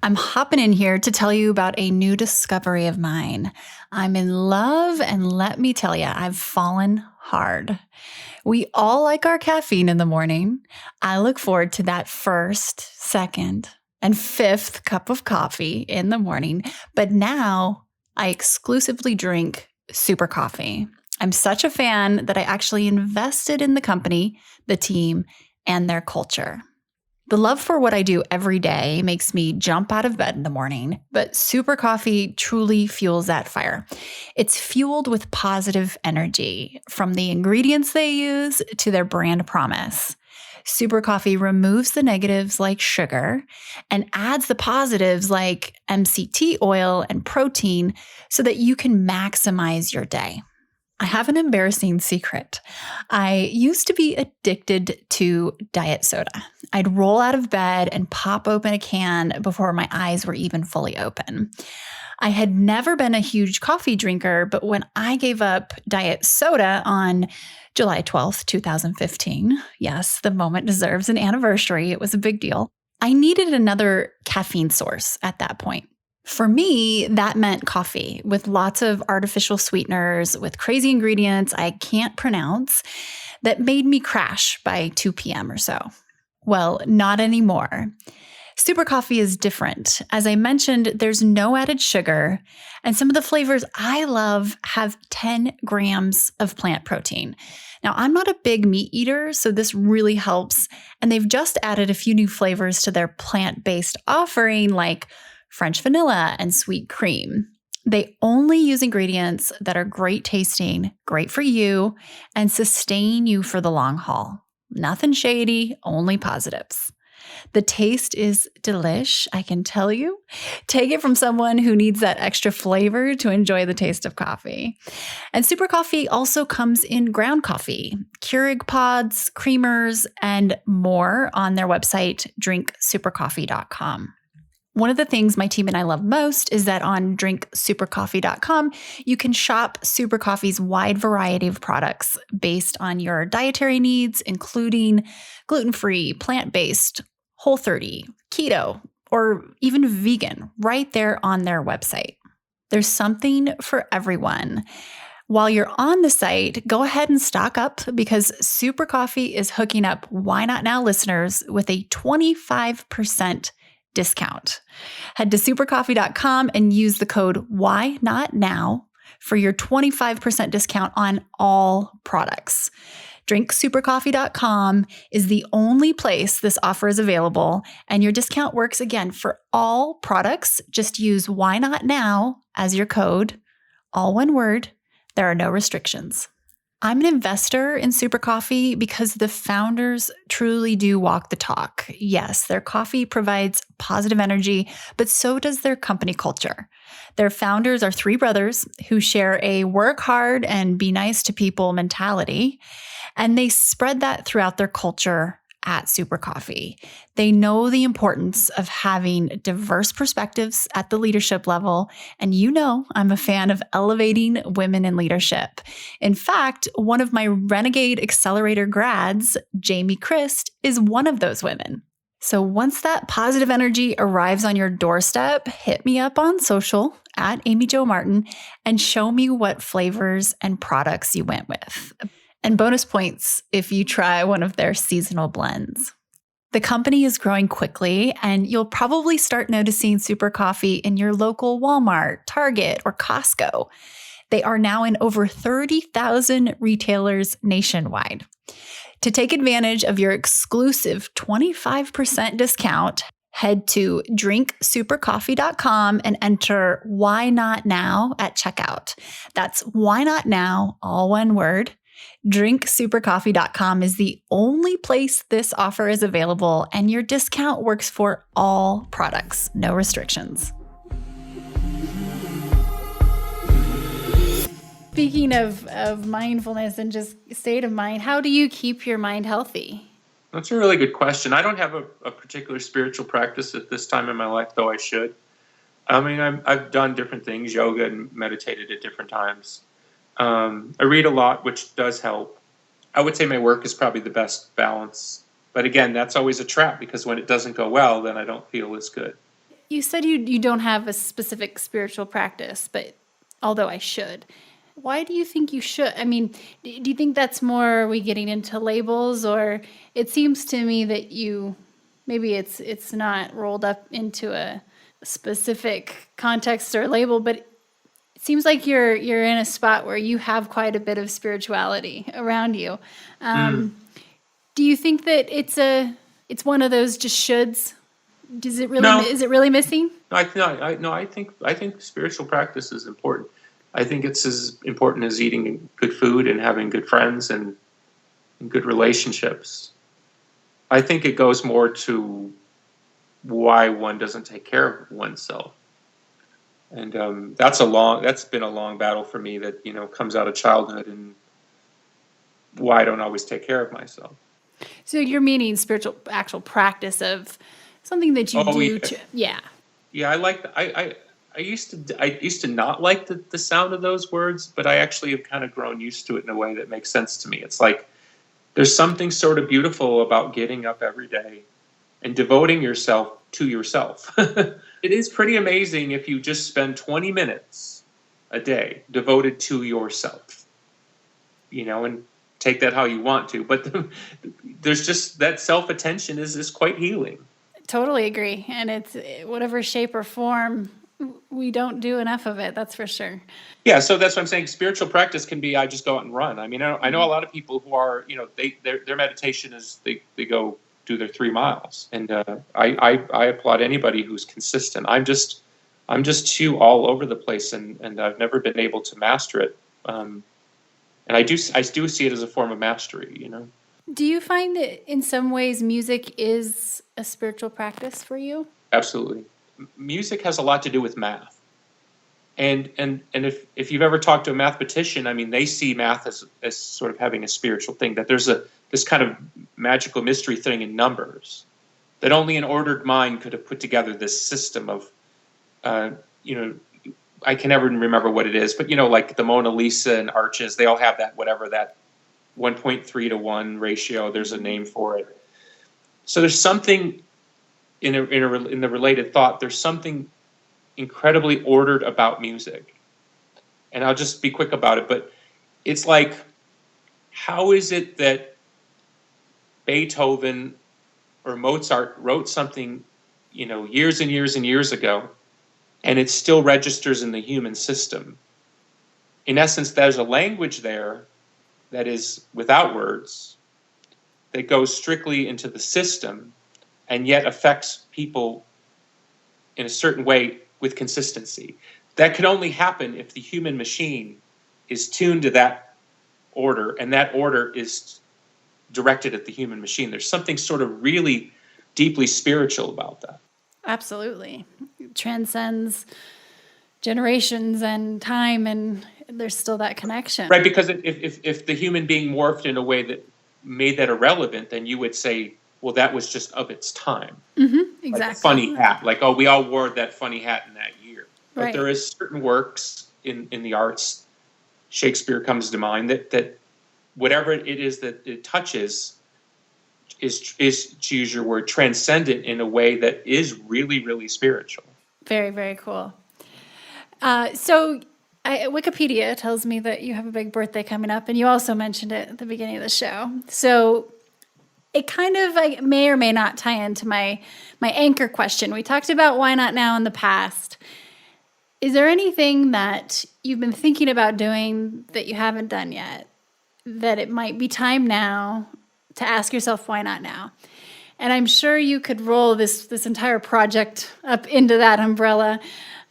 I'm hopping in here to tell you about a new discovery of mine. I'm in love, and let me tell you, I've fallen hard. We all like our caffeine in the morning. I look forward to that first, second, and fifth cup of coffee in the morning, but now I exclusively drink Super Coffee. I'm such a fan that I actually invested in the company, the team, and their culture. The love for what I do every day makes me jump out of bed in the morning, but Super Coffee truly fuels that fire. It's fueled with positive energy, from the ingredients they use to their brand promise. Super Coffee removes the negatives like sugar and adds the positives like MCT oil and protein so that you can maximize your day. I have an embarrassing secret. I used to be addicted to diet soda. I'd roll out of bed and pop open a can before my eyes were even fully open. I had never been a huge coffee drinker, but when I gave up diet soda on July 12th, 2015, yes, the moment deserves an anniversary. It was a big deal. I needed another caffeine source at that point. For me, that meant coffee with lots of artificial sweeteners, with crazy ingredients I can't pronounce that made me crash by 2 p.m. or so. Well, not anymore. Super Coffee is different. As I mentioned, there's no added sugar, and some of the flavors I love have 10 grams of plant protein. Now, I'm not a big meat eater, so this really helps, and they've just added a few new flavors to their plant-based offering, like French vanilla and sweet cream. They only use ingredients that are great tasting, great for you, and sustain you for the long haul. Nothing shady, only positives. The taste is delish, I can tell you. Take it from someone who needs that extra flavor to enjoy the taste of coffee. And Super Coffee also comes in ground coffee, Keurig pods, creamers, and more on their website, drinksupercoffee.com. One of the things my team and I love most is that on drinksupercoffee.com, you can shop Super Coffee's wide variety of products based on your dietary needs, including gluten-free, plant-based, Whole30, keto, or even vegan, right there on their website. There's something for everyone. While you're on the site, go ahead and stock up because Super Coffee is hooking up Why Not Now listeners with a 25% discount. Head to supercoffee.com and use the code Why Not Now for your 25% discount on all products. drinksupercoffee.com is the only place this offer is available, and your discount works again for all products. Just use Why Not Now as your code, all one word. There are no restrictions. I'm an investor in Super Coffee because the founders truly do walk the talk. Yes, their coffee provides positive energy, but so does their company culture. Their founders are three brothers who share a work hard and be nice to people mentality, and they spread that throughout their culture at Super Coffee. They know the importance of having diverse perspectives at the leadership level, and you know I'm a fan of elevating women in leadership. In fact, one of my Renegade Accelerator grads, Jamie Christ, is one of those women. So once that positive energy arrives on your doorstep, hit me up on social at Amy Jo Martin and show me what flavors and products you went with. And bonus points if you try one of their seasonal blends. The company is growing quickly, and you'll probably start noticing Super Coffee in your local Walmart, Target, or Costco. They are now in over 30,000 retailers nationwide. To take advantage of your exclusive 25% discount, head to drinksupercoffee.com and enter Why Not Now at checkout. That's Why Not Now, all one word. drinksupercoffee.com is the only place this offer is available, and your discount works for all products, no restrictions. Speaking of mindfulness and just state of mind, how do you keep your mind healthy? That's a really good question. I don't have a particular spiritual practice at this time in my life, though I should. I mean, I've done different things, yoga and meditated at different times. I read a lot, which does help. I would say my work is probably the best balance. But again, that's always a trap because when it doesn't go well, then I don't feel as good. You said you don't have a specific spiritual practice, but although I should. Why do you think you should? I mean, do you think that's more we getting into labels, or it seems to me that maybe it's not rolled up into a specific context or label, but it seems like you're in a spot where you have quite a bit of spirituality around you. Do you think that it's it's one of those just shoulds. Does it really? No, Is it really missing? no, I think spiritual practice is important. I think it's as important as eating good food and having good friends and good relationships. I think it goes more to why one doesn't take care of oneself. And that's been a long battle for me that, comes out of childhood, and why I don't always take care of myself. So you're meaning spiritual, actual practice of something that you Oh, do yeah. to, yeah. Yeah, I used to not like the sound of those words, but I actually have kind of grown used to it in a way that makes sense to me. It's like there's something sort of beautiful about getting up every day and devoting yourself to yourself. It is pretty amazing if you just spend 20 minutes a day devoted to yourself, and take that how you want to. But there's just that self-attention is quite healing. Totally agree. And it's whatever shape or form, we don't do enough of it, that's for sure. Yeah, so that's what I'm saying. Spiritual practice can be I just go out and run. I mean, I know a lot of people who are, their meditation is they go do their 3 miles, and I applaud anybody who's consistent. I'm just too all over the place, and I've never been able to master it. And I do see it as a form of mastery. Do you find that in some ways music is a spiritual practice for you? Absolutely. Music has a lot to do with math. And if you've ever talked to a mathematician, I mean, they see math as sort of having a spiritual thing, that there's this kind of magical mystery thing in numbers that only an ordered mind could have put together this system of, I can never remember what it is, but like the Mona Lisa and arches, they all have that, whatever, that 1.3 to 1 ratio. There's a name for it. So there's something in the related thought. There's something incredibly ordered about music, and I'll just be quick about it. But it's like, how is it that Beethoven or Mozart wrote something, years and years and years ago, and it still registers in the human system? In essence, there's a language there that is without words, that goes strictly into the system, and yet affects people in a certain way with consistency. That can only happen if the human machine is tuned to that order, and that order is directed at the human machine. There's something sort of really deeply spiritual about that. Absolutely. It transcends generations and time, and there's still that connection. Right, because if the human being morphed in a way that made that irrelevant, then you would say, well, that was just of its time. Exactly. Like a funny hat. Like, oh, we all wore that funny hat in that year. But Right. there is certain works in the arts, Shakespeare comes to mind, that whatever it is that it touches is, to use your word, transcendent in a way that is really, really spiritual. Very, very cool. So Wikipedia tells me that you have a big birthday coming up, and you also mentioned it at the beginning of the show. So it kind of may or may not tie into my anchor question. We talked about why not now in the past. Is there anything that you've been thinking about doing that you haven't done yet, that it might be time now to ask yourself, why not now? And I'm sure you could roll this entire project up into that umbrella.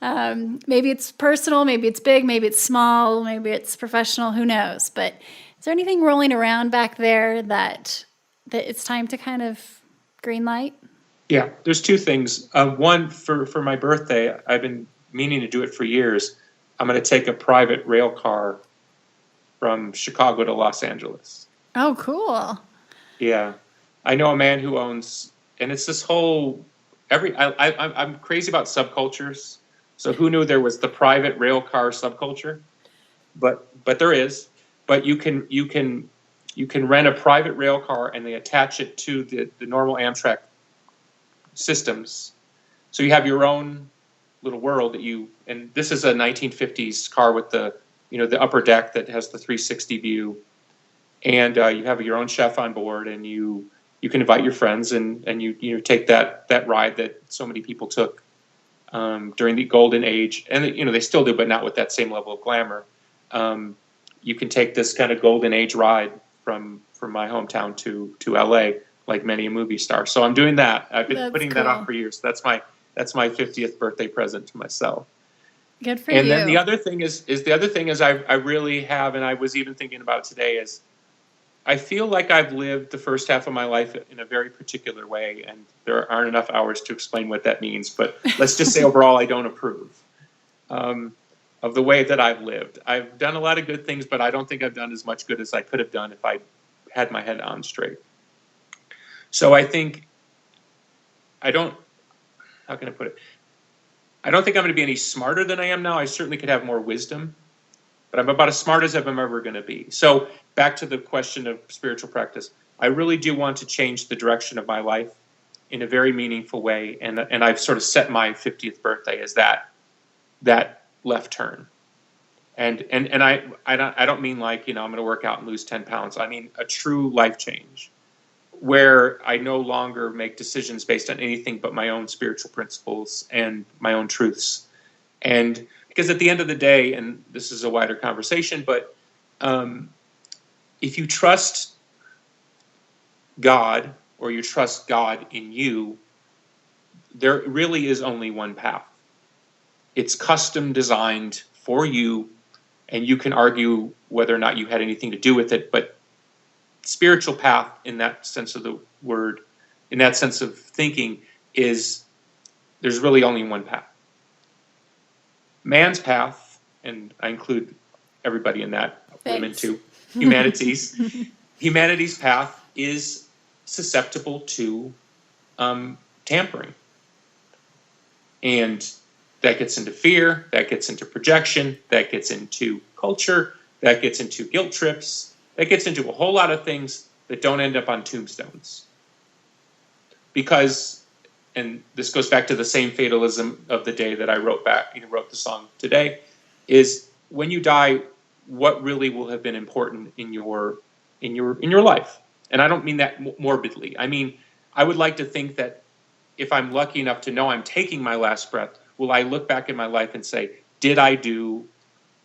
Maybe it's personal, maybe it's big, maybe it's small, maybe it's professional, who knows? But is there anything rolling around back there that it's time to kind of green light? Yeah, there's 2 things. One, for my birthday, I've been meaning to do it for years. I'm going to take a private rail car from Chicago to Los Angeles. Oh, cool. Yeah, I know a man who owns, and it's this whole I'm crazy about subcultures. So who knew there was the private rail car subculture? But there is. But you can rent a private rail car, and they attach it to the normal Amtrak systems. So you have your own little world and this is a 1950s car with the upper deck that has the 360 view, and you have your own chef on board, and you can invite your friends, and you take that ride that so many people took during the golden age, and they still do, but not with that same level of glamour. You can take this kind of golden age ride from my hometown to LA like many a movie star. So I'm doing that. I've been That's putting that off cool. for years. That's my 50th birthday present to myself. Good for And you. then the other thing is I really have, and I was even thinking about it today, is I feel like I've lived the first half of my life in a very particular way, and there aren't enough hours to explain what that means. But let's just say overall, I don't approve of the way that I've lived. I've done a lot of good things, but I don't think I've done as much good as I could have done if I had my head on straight. So I think how can I put it? I don't think I'm going to be any smarter than I am now. I certainly could have more wisdom, but I'm about as smart as I'm ever going to be. So back to the question of spiritual practice, I really do want to change the direction of my life in a very meaningful way, and I've sort of set my 50th birthday as that left turn. And I don't mean like, I'm going to work out and lose 10 pounds. I mean a true life change where I no longer make decisions based on anything but my own spiritual principles and my own truths. And because at the end of the day, and this is a wider conversation, but if you trust God or you trust God in you, there really is only one path. It's custom designed for you, and you can argue whether or not you had anything to do with it, but spiritual path in that sense of the word, in that sense of thinking, is there's really only one path. Man's path, and I include everybody in that, women too, humanity's path is susceptible to tampering. And that gets into fear, that gets into projection, that gets into culture, that gets into guilt trips, that gets into a whole lot of things that don't end up on tombstones. Because, and this goes back to the same fatalism of the day that I wrote the song today, is when you die, what really will have been important in your life? And I don't mean that morbidly. I mean, I would like to think that if I'm lucky enough to know I'm taking my last breath, will I look back in my life and say, did I do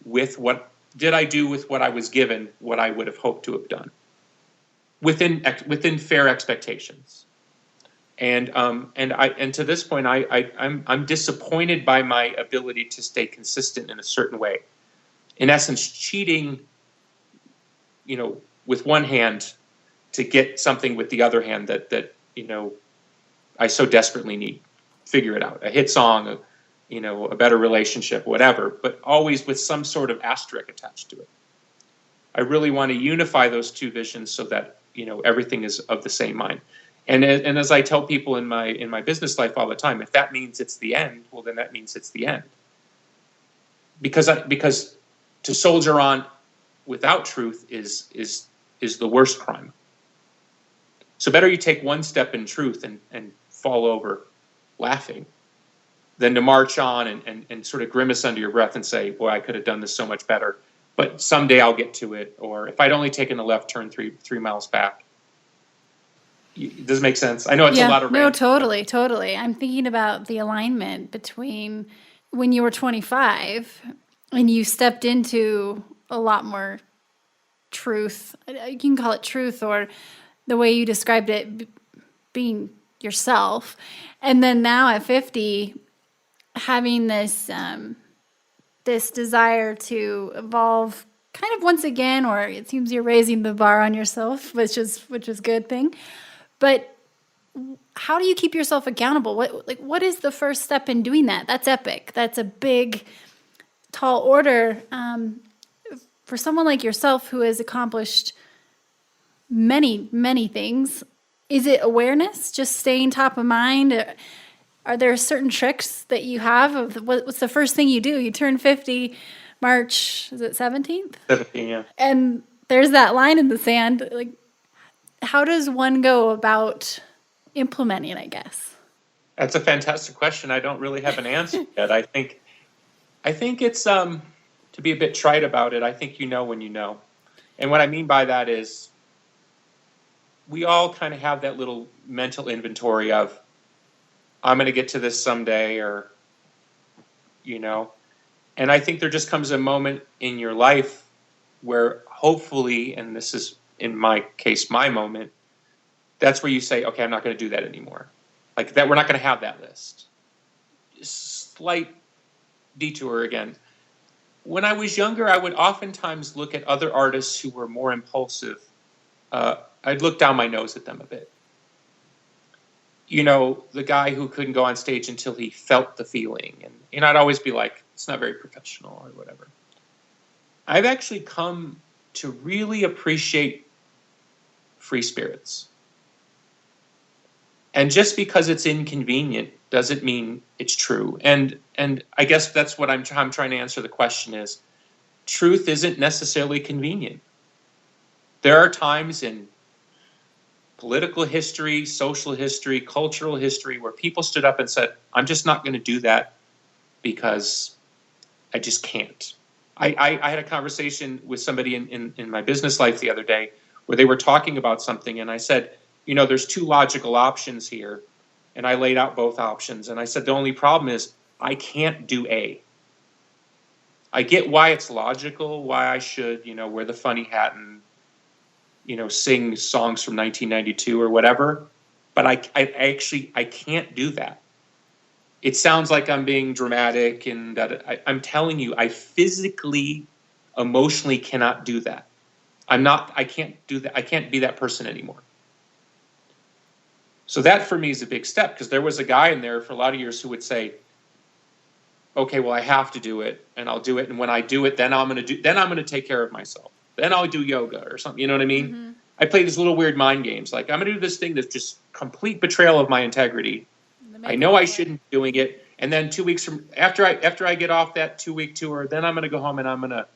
with what I was given what I would have hoped to have done within fair expectations? And to this point, I'm disappointed by my ability to stay consistent in a certain way. In essence, cheating, with one hand to get something with the other hand that I so desperately need. Figure it out. A hit song, a better relationship, whatever, but always with some sort of asterisk attached to it. I really want to unify those two visions so that, everything is of the same mind. And as I tell people in my business life all the time, if that means it's the end, well, then that means it's the end. Because to soldier on without truth is the worst crime. So better you take one step in truth and fall over laughing than to march on and sort of grimace under your breath and say, boy, I could have done this so much better, but someday I'll get to it. Or if I'd only taken a left turn 3 miles back. Does it make sense? I know it's a lot of no, totally. I'm thinking about the alignment between when you were 25 and you stepped into a lot more truth. You can call it truth, or the way you described it, being yourself. And then now at 50, having this this desire to evolve kind of once again, or it seems you're raising the bar on yourself, which is a good thing. But how do you keep yourself accountable? What is the first step in doing that? That's epic. That's a big, tall order for someone like yourself who has accomplished many, many things. Is it awareness, just staying top of mind? Are there certain tricks that you have of what's the first thing you do? You turn 50, March, is it 17th? 17, yeah. And there's that line in the sand. Like, how does one go about implementing it, I guess? That's a fantastic question. I don't really have an answer yet. I think it's to be a bit trite about it. I think you know when you know. And what I mean by that is we all kind of have that little mental inventory of, I'm going to get to this someday, or, and I think there just comes a moment in your life where hopefully, and this is in my case, my moment, that's where you say, okay, I'm not going to do that anymore. Like that, we're not going to have that list. Slight detour again. When I was younger, I would oftentimes look at other artists who were more impulsive. I'd look down my nose at them a bit. You know, the guy who couldn't go on stage until he felt the feeling. And I'd always be like, it's not very professional or whatever. I've actually come to really appreciate free spirits. And just because it's inconvenient doesn't mean it's true. And I guess that's what I'm trying to answer the question is, truth isn't necessarily convenient. There are times in political history, social history, cultural history, where people stood up and said, I'm just not going to do that because I just can't. I had a conversation with somebody in my business life the other day where they were talking about something, and I said, you know, there's two logical options here, and I laid out both options, and I said, the only problem is I can't do A. I get why it's logical, why I should, you know, wear the funny hat and, you know, sing songs from 1992 or whatever, but I can't do that. It sounds like I'm being dramatic, and that I'm telling you, I physically, emotionally cannot do that. I can't do that. I can't be that person anymore. So that for me is a big step, because there was a guy in there for a lot of years who would say, okay, well, I have to do it, and I'll do it, and when I do it, then I'm going to take care of myself. Then I'll do yoga or something, you know what I mean? Mm-hmm. I play these little weird mind games. Like, I'm going to do this thing that's just complete betrayal of my integrity. I know I shouldn't be doing it. And then 2 weeks from after I get off that 2-week tour, then I'm going to go home and I'm going to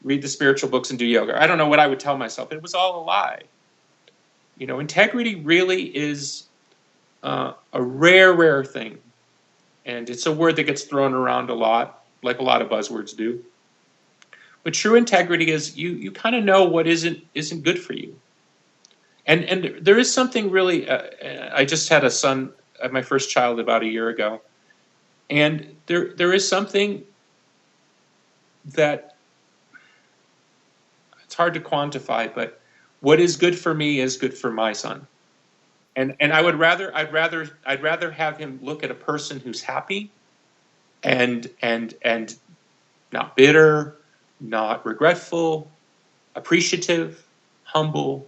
read the spiritual books and do yoga. I don't know what I would tell myself. It was all a lie. You know, integrity really is a rare thing. And it's a word that gets thrown around a lot, like a lot of buzzwords do. But true integrity is you kind of know what isn't good for you. And there is something really, I just had a son, my first child about a year ago. And there is something that it's hard to quantify, but what is good for me is good for my son. And I'd rather have him look at a person who's happy and not bitter, not regretful, appreciative, humble,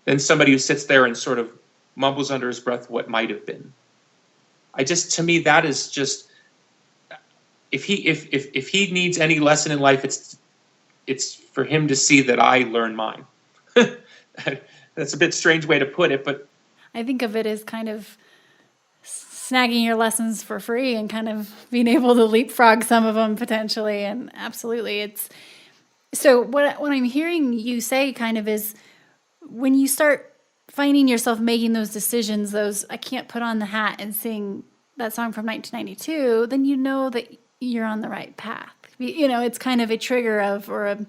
than somebody who sits there and sort of mumbles under his breath what might have been. To me, that is just, if he needs any lesson in life, it's for him to see that I learn mine. That's a bit strange way to put it, but I think of it as kind of snagging your lessons for free and kind of being able to leapfrog some of them potentially. And absolutely, it's so what I'm hearing you say kind of is when you start finding yourself making those decisions, those I can't put on the hat and sing that song from 1992, then you know that you're on the right path. You know, it's kind of a trigger of, or a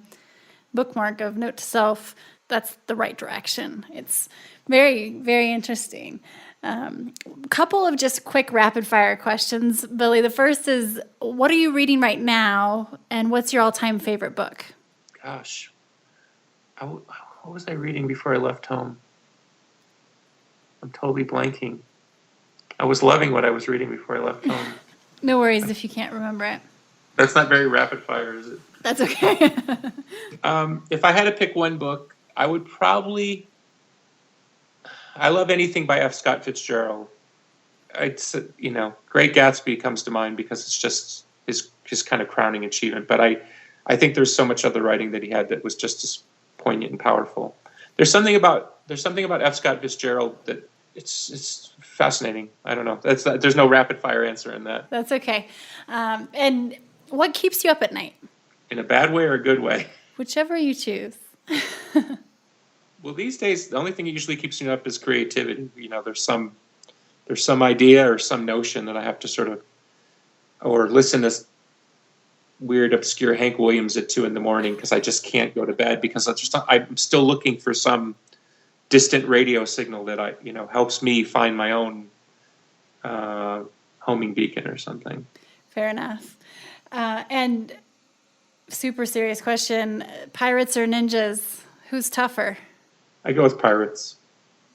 bookmark of, note to self, that's the right direction. It's very, very interesting. Couple of just quick rapid fire questions, Billy. The first is, what are you reading right now, and what's your all-time favorite book? Gosh, what was I reading before I left home? I'm totally blanking. I was loving what I was reading before I left home. No worries if you can't remember it. That's not very rapid fire, is it? That's okay. If I had to pick one book, I would probably... I love anything by F. Scott Fitzgerald. Great Gatsby comes to mind because it's just his kind of crowning achievement. But I think there's so much other writing that he had that was just as poignant and powerful. There's something about F. Scott Fitzgerald that it's fascinating. I don't know. There's no rapid fire answer in that. That's okay. And what keeps you up at night? In a bad way or a good way? Whichever you choose. Well, these days, the only thing that usually keeps me up is creativity. You know, there's some idea or some notion that I have to sort of, or listen to weird, obscure Hank Williams at 2 a.m. because I just can't go to bed because I'm still looking for some distant radio signal that helps me find my own homing beacon or something. Fair enough. And super serious question: pirates or ninjas? Who's tougher? I go with pirates.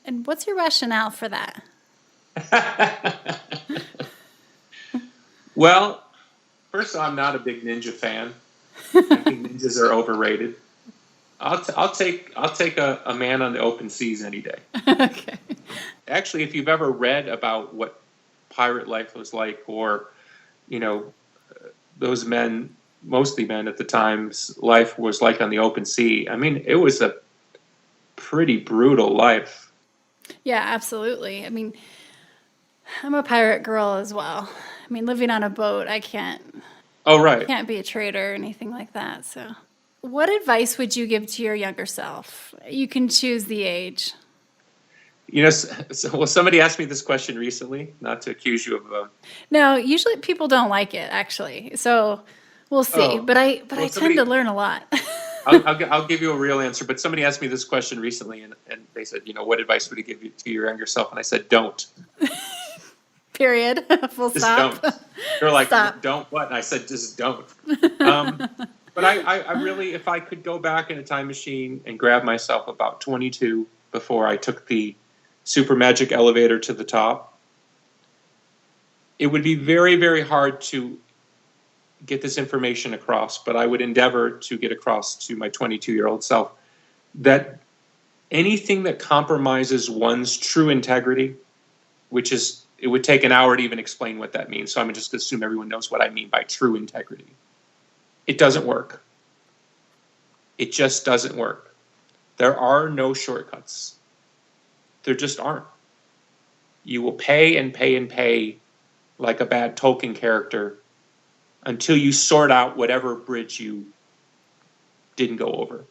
And what's your rationale for that? Well, first of all, I'm not a big ninja fan. I think ninjas are overrated. I'll take a man on the open seas any day. Okay. Actually, if you've ever read about what pirate life was like, or you know, those men, mostly men at the time's life was like on the open sea. I mean, it was a pretty brutal life. Yeah, absolutely. I mean, I'm a pirate girl as well. I mean, living on a boat, I Oh, right. can't be a trader or anything like that. So, what advice would you give to your younger self? You can choose the age. Well, somebody asked me this question recently, not to accuse you of. No, usually people don't like it actually. So, we'll see. Oh, But well, I tend to learn a lot. I'll give you a real answer. But somebody asked me this question recently, and they said, what advice would you give to your younger self? And I said, don't. Period. Full Just stop. don't. They're like, Stop. don't what? And I said, just don't. But I really, if I could go back in a time machine and grab myself about 22 before I took the super magic elevator to the top, it would be very, very hard to get this information across, but I would endeavor to get across to my 22-year-old self that anything that compromises one's true integrity, which is, it would take an hour to even explain what that means, so I'm going to just assume everyone knows what I mean by true integrity. It doesn't work. It just doesn't work. There are no shortcuts. There just aren't. You will pay and pay and pay like a bad Tolkien character until you sort out whatever bridge you didn't go over.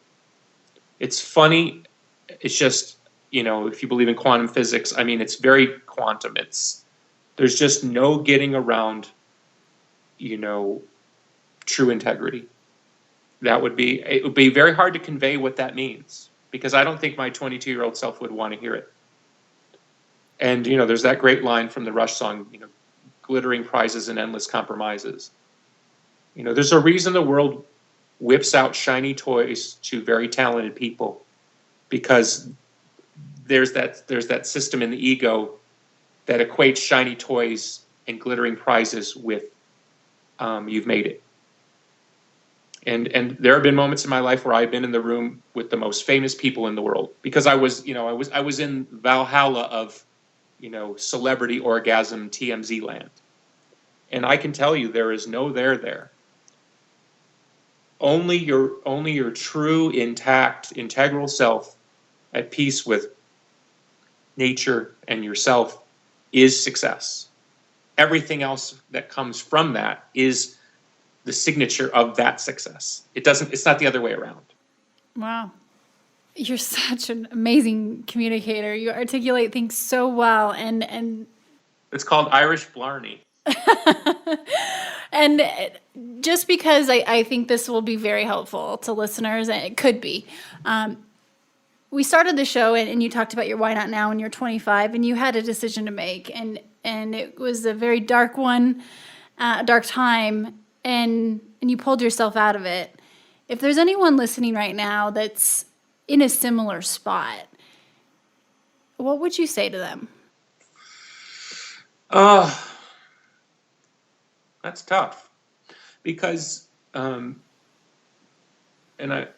It's funny. It's just, if you believe in quantum physics, I mean, it's very quantum. There's just no getting around, true integrity. It would be very hard to convey what that means, because I don't think my 22-year-old self would want to hear it. And, there's that great line from the Rush song, glittering prizes and endless compromises. There's a reason the world whips out shiny toys to very talented people, because there's that system in the ego that equates shiny toys and glittering prizes with you've made it. And there have been moments in my life where I've been in the room with the most famous people in the world, because I was in Valhalla of celebrity orgasm TMZ land. And I can tell you there is no there. Only your true, intact, integral self at peace with nature and yourself is success. Everything else that comes from that is the signature of that success. It's not the other way around. Wow. You're such an amazing communicator. You articulate things so well, and It's called Irish Blarney. and just because I think this will be very helpful to listeners, and it could be. We started the show, and you talked about your why not now, and you're 25, and you had a decision to make, and it was a very dark one, a dark time, and you pulled yourself out of it. If there's anyone listening right now that's in a similar spot, what would you say to them? That's tough, because, and I,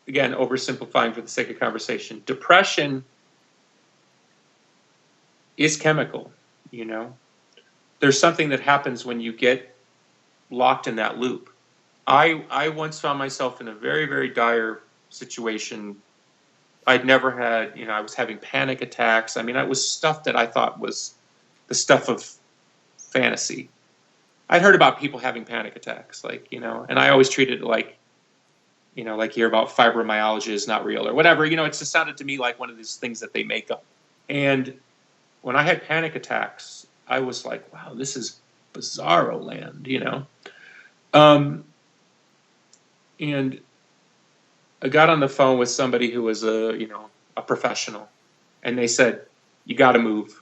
again, oversimplifying for the sake of conversation, depression is chemical, There's something that happens when you get locked in that loop. I once found myself in a very, very dire situation. I'd never had, I was having panic attacks. I mean, it was stuff that I thought was the stuff of fantasy. I'd heard about people having panic attacks, and I always treated it like you hear about fibromyalgia is not real or whatever. It just sounded to me like one of these things that they make up. And when I had panic attacks, I was like, wow, this is bizarro land, And I got on the phone with somebody who was a professional, and they said, you got to move.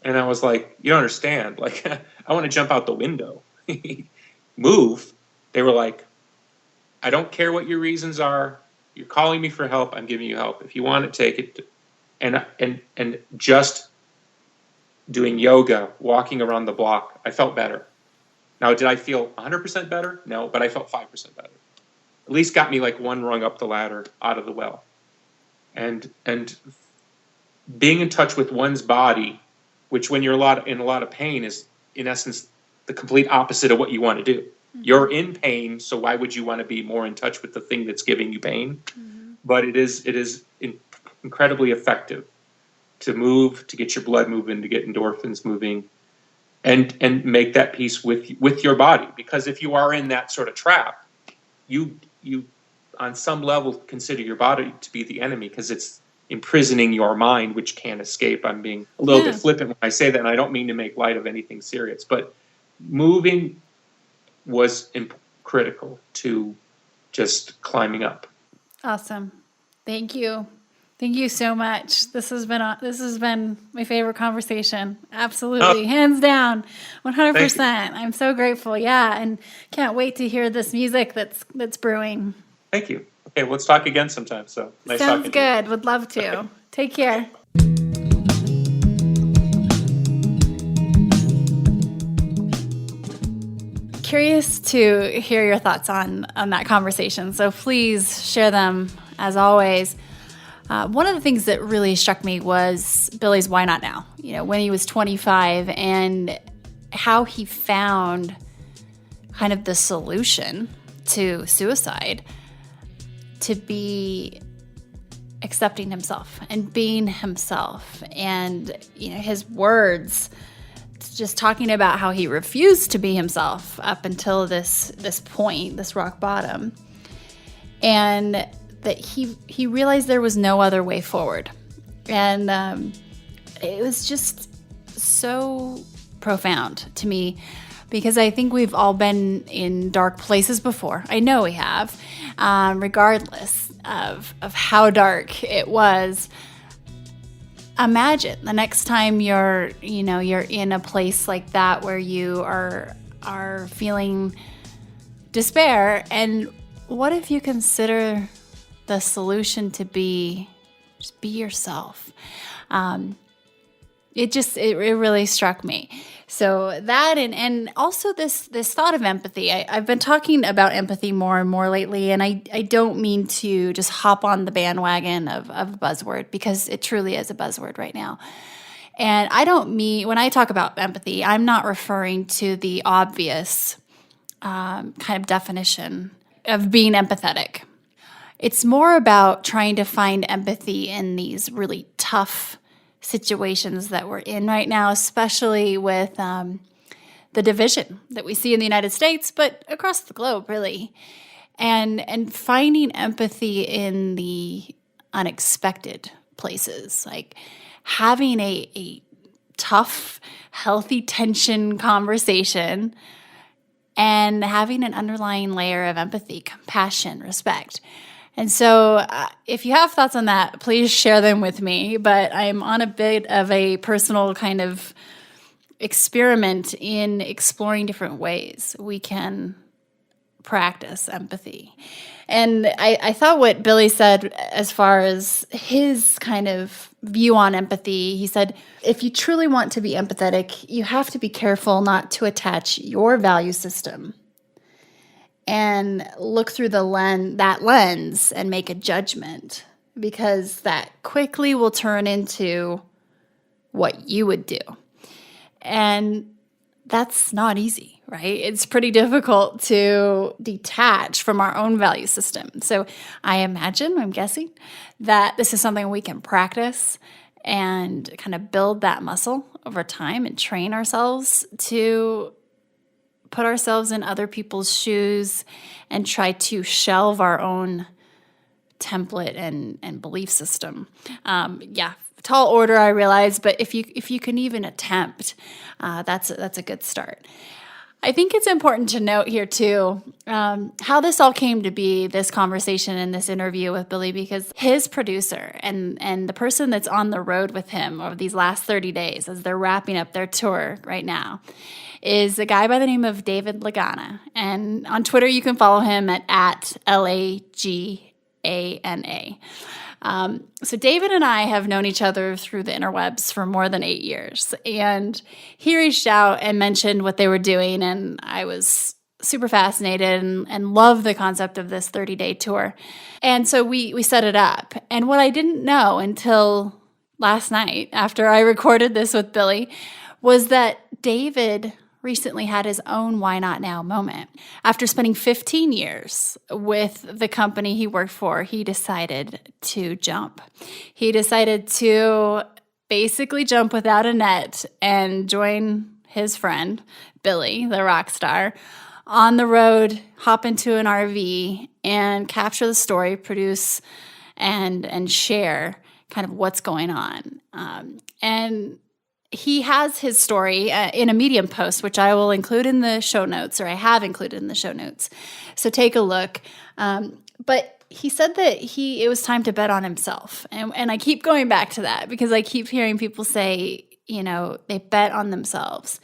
And I was like, you don't understand. I want to jump out the window. Move. They were like, I don't care what your reasons are. You're calling me for help. I'm giving you help. If you want it, take it. and just doing yoga, walking around the block, I felt better. Now, did I feel 100% better? No, but I felt 5% better. At least got me like one rung up the ladder out of the well. And being in touch with one's body, which when you're in a lot of pain is in essence the complete opposite of what you want to do. Mm-hmm. You're in pain, so why would you want to be more in touch with the thing that's giving you pain? Mm-hmm. But it is incredibly effective to move, to get your blood moving, to get endorphins moving, and make that peace with your body. Because if you are in that sort of trap, you on some level consider your body to be the enemy because it's imprisoning your mind, which can't escape. I'm being a little bit flippant when I say that, and I don't mean to make light of anything serious, but moving was critical to just climbing up. Awesome. Thank you. Thank you so much. This has been my favorite conversation. Absolutely. Hands down. 100%. I'm so grateful. Yeah. And can't wait to hear this music that's brewing. Thank you. Okay, let's talk again sometime. So nice Sounds talking good. to you. Would love to. Take care. Curious to hear your thoughts on that conversation. So please share them as always. One of the things that really struck me was Billy's Why Not Now? When he was 25 and how he found kind of the solution to suicide to be accepting himself and being himself. And, his words just talking about how he refused to be himself up until this point, this rock bottom. And that he realized there was no other way forward. And it was just so profound to me because I think we've all been in dark places before. I know we have, regardless of how dark it was. Imagine the next time you're in a place like that where you are feeling despair, and what if you consider the solution to just be yourself? It really struck me. So that and also this thought of empathy. I've been talking about empathy more and more lately, and I don't mean to just hop on the bandwagon of a buzzword because it truly is a buzzword right now. And I don't mean, when I talk about empathy, I'm not referring to the obvious kind of definition of being empathetic. It's more about trying to find empathy in these really tough situations that we're in right now, especially with the division that we see in the United States, but across the globe, really. And finding empathy in the unexpected places, like having a tough, healthy tension conversation and having an underlying layer of empathy, compassion, respect. And so if you have thoughts on that, please share them with me. But I'm on a bit of a personal kind of experiment in exploring different ways we can practice empathy. And I thought what Billy said as far as his kind of view on empathy, he said, if you truly want to be empathetic, you have to be careful not to attach your value system and look through that lens and make a judgment, because that quickly will turn into what you would do. And that's not easy, right? It's pretty difficult to detach from our own value system. So I'm guessing, that this is something we can practice and kind of build that muscle over time and train ourselves to put ourselves in other people's shoes and try to shelve our own template and belief system. Tall order, I realize, but if you can even attempt, that's a good start. I think it's important to note here too how this all came to be, this conversation and this interview with Billy, because his producer and the person that's on the road with him over these last 30 days as they're wrapping up their tour right now is a guy by the name of David Lagana. And on Twitter, you can follow him at LAGANA. So David and I have known each other through the interwebs for more than 8 years. And he reached out and mentioned what they were doing, and I was super fascinated and loved the concept of this 30-day tour. And so we set it up. And what I didn't know until last night, after I recorded this with Billy, was that David recently had his own why not now moment. After spending 15 years with the company he worked for, he decided to jump. He decided to basically jump without a net and join his friend, Billy, the rock star, on the road, hop into an RV and capture the story, produce and share kind of what's going on. And he has his story in a Medium post, which I will include in the show notes, or I have included in the show notes. So take a look. But he said that it was time to bet on himself. And I keep going back to that because I keep hearing people say, they bet on themselves.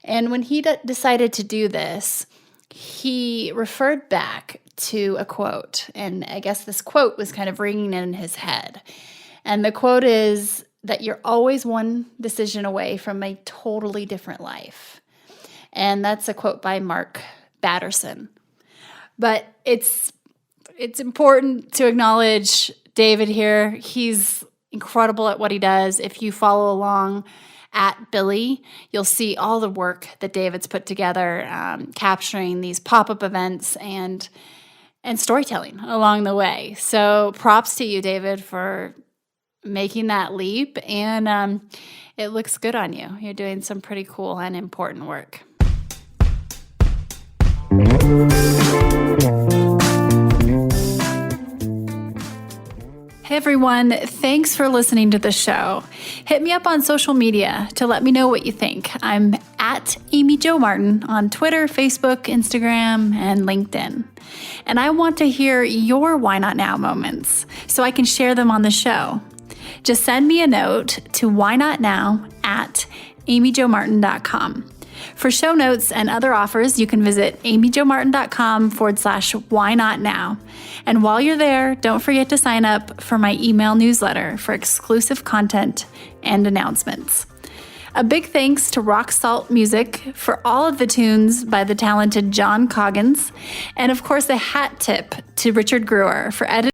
And when he decided to do this, he referred back to a quote. And I guess this quote was kind of ringing in his head. And the quote is that you're always one decision away from a totally different life. And that's a quote by Mark Batterson. But it's important to acknowledge David here. He's incredible at what he does. If you follow along at Billy, you'll see all the work that David's put together, capturing these pop-up events and storytelling along the way. So props to you, David, for making that leap, and it looks good on you. You're doing some pretty cool and important work. Hey everyone, thanks for listening to the show. Hit me up on social media to let me know what you think. I'm at Amy Jo Martin on Twitter, Facebook, Instagram, and LinkedIn. And I want to hear your Why Not Now moments so I can share them on the show. Just send me a note to whynotnow@amyjomartin.com. For show notes and other offers, you can visit amyjomartin.com/whynotnow. And while you're there, don't forget to sign up for my email newsletter for exclusive content and announcements. A big thanks to Rock Salt Music for all of the tunes by the talented John Coggins. And of course, a hat tip to Richard Brewer for editing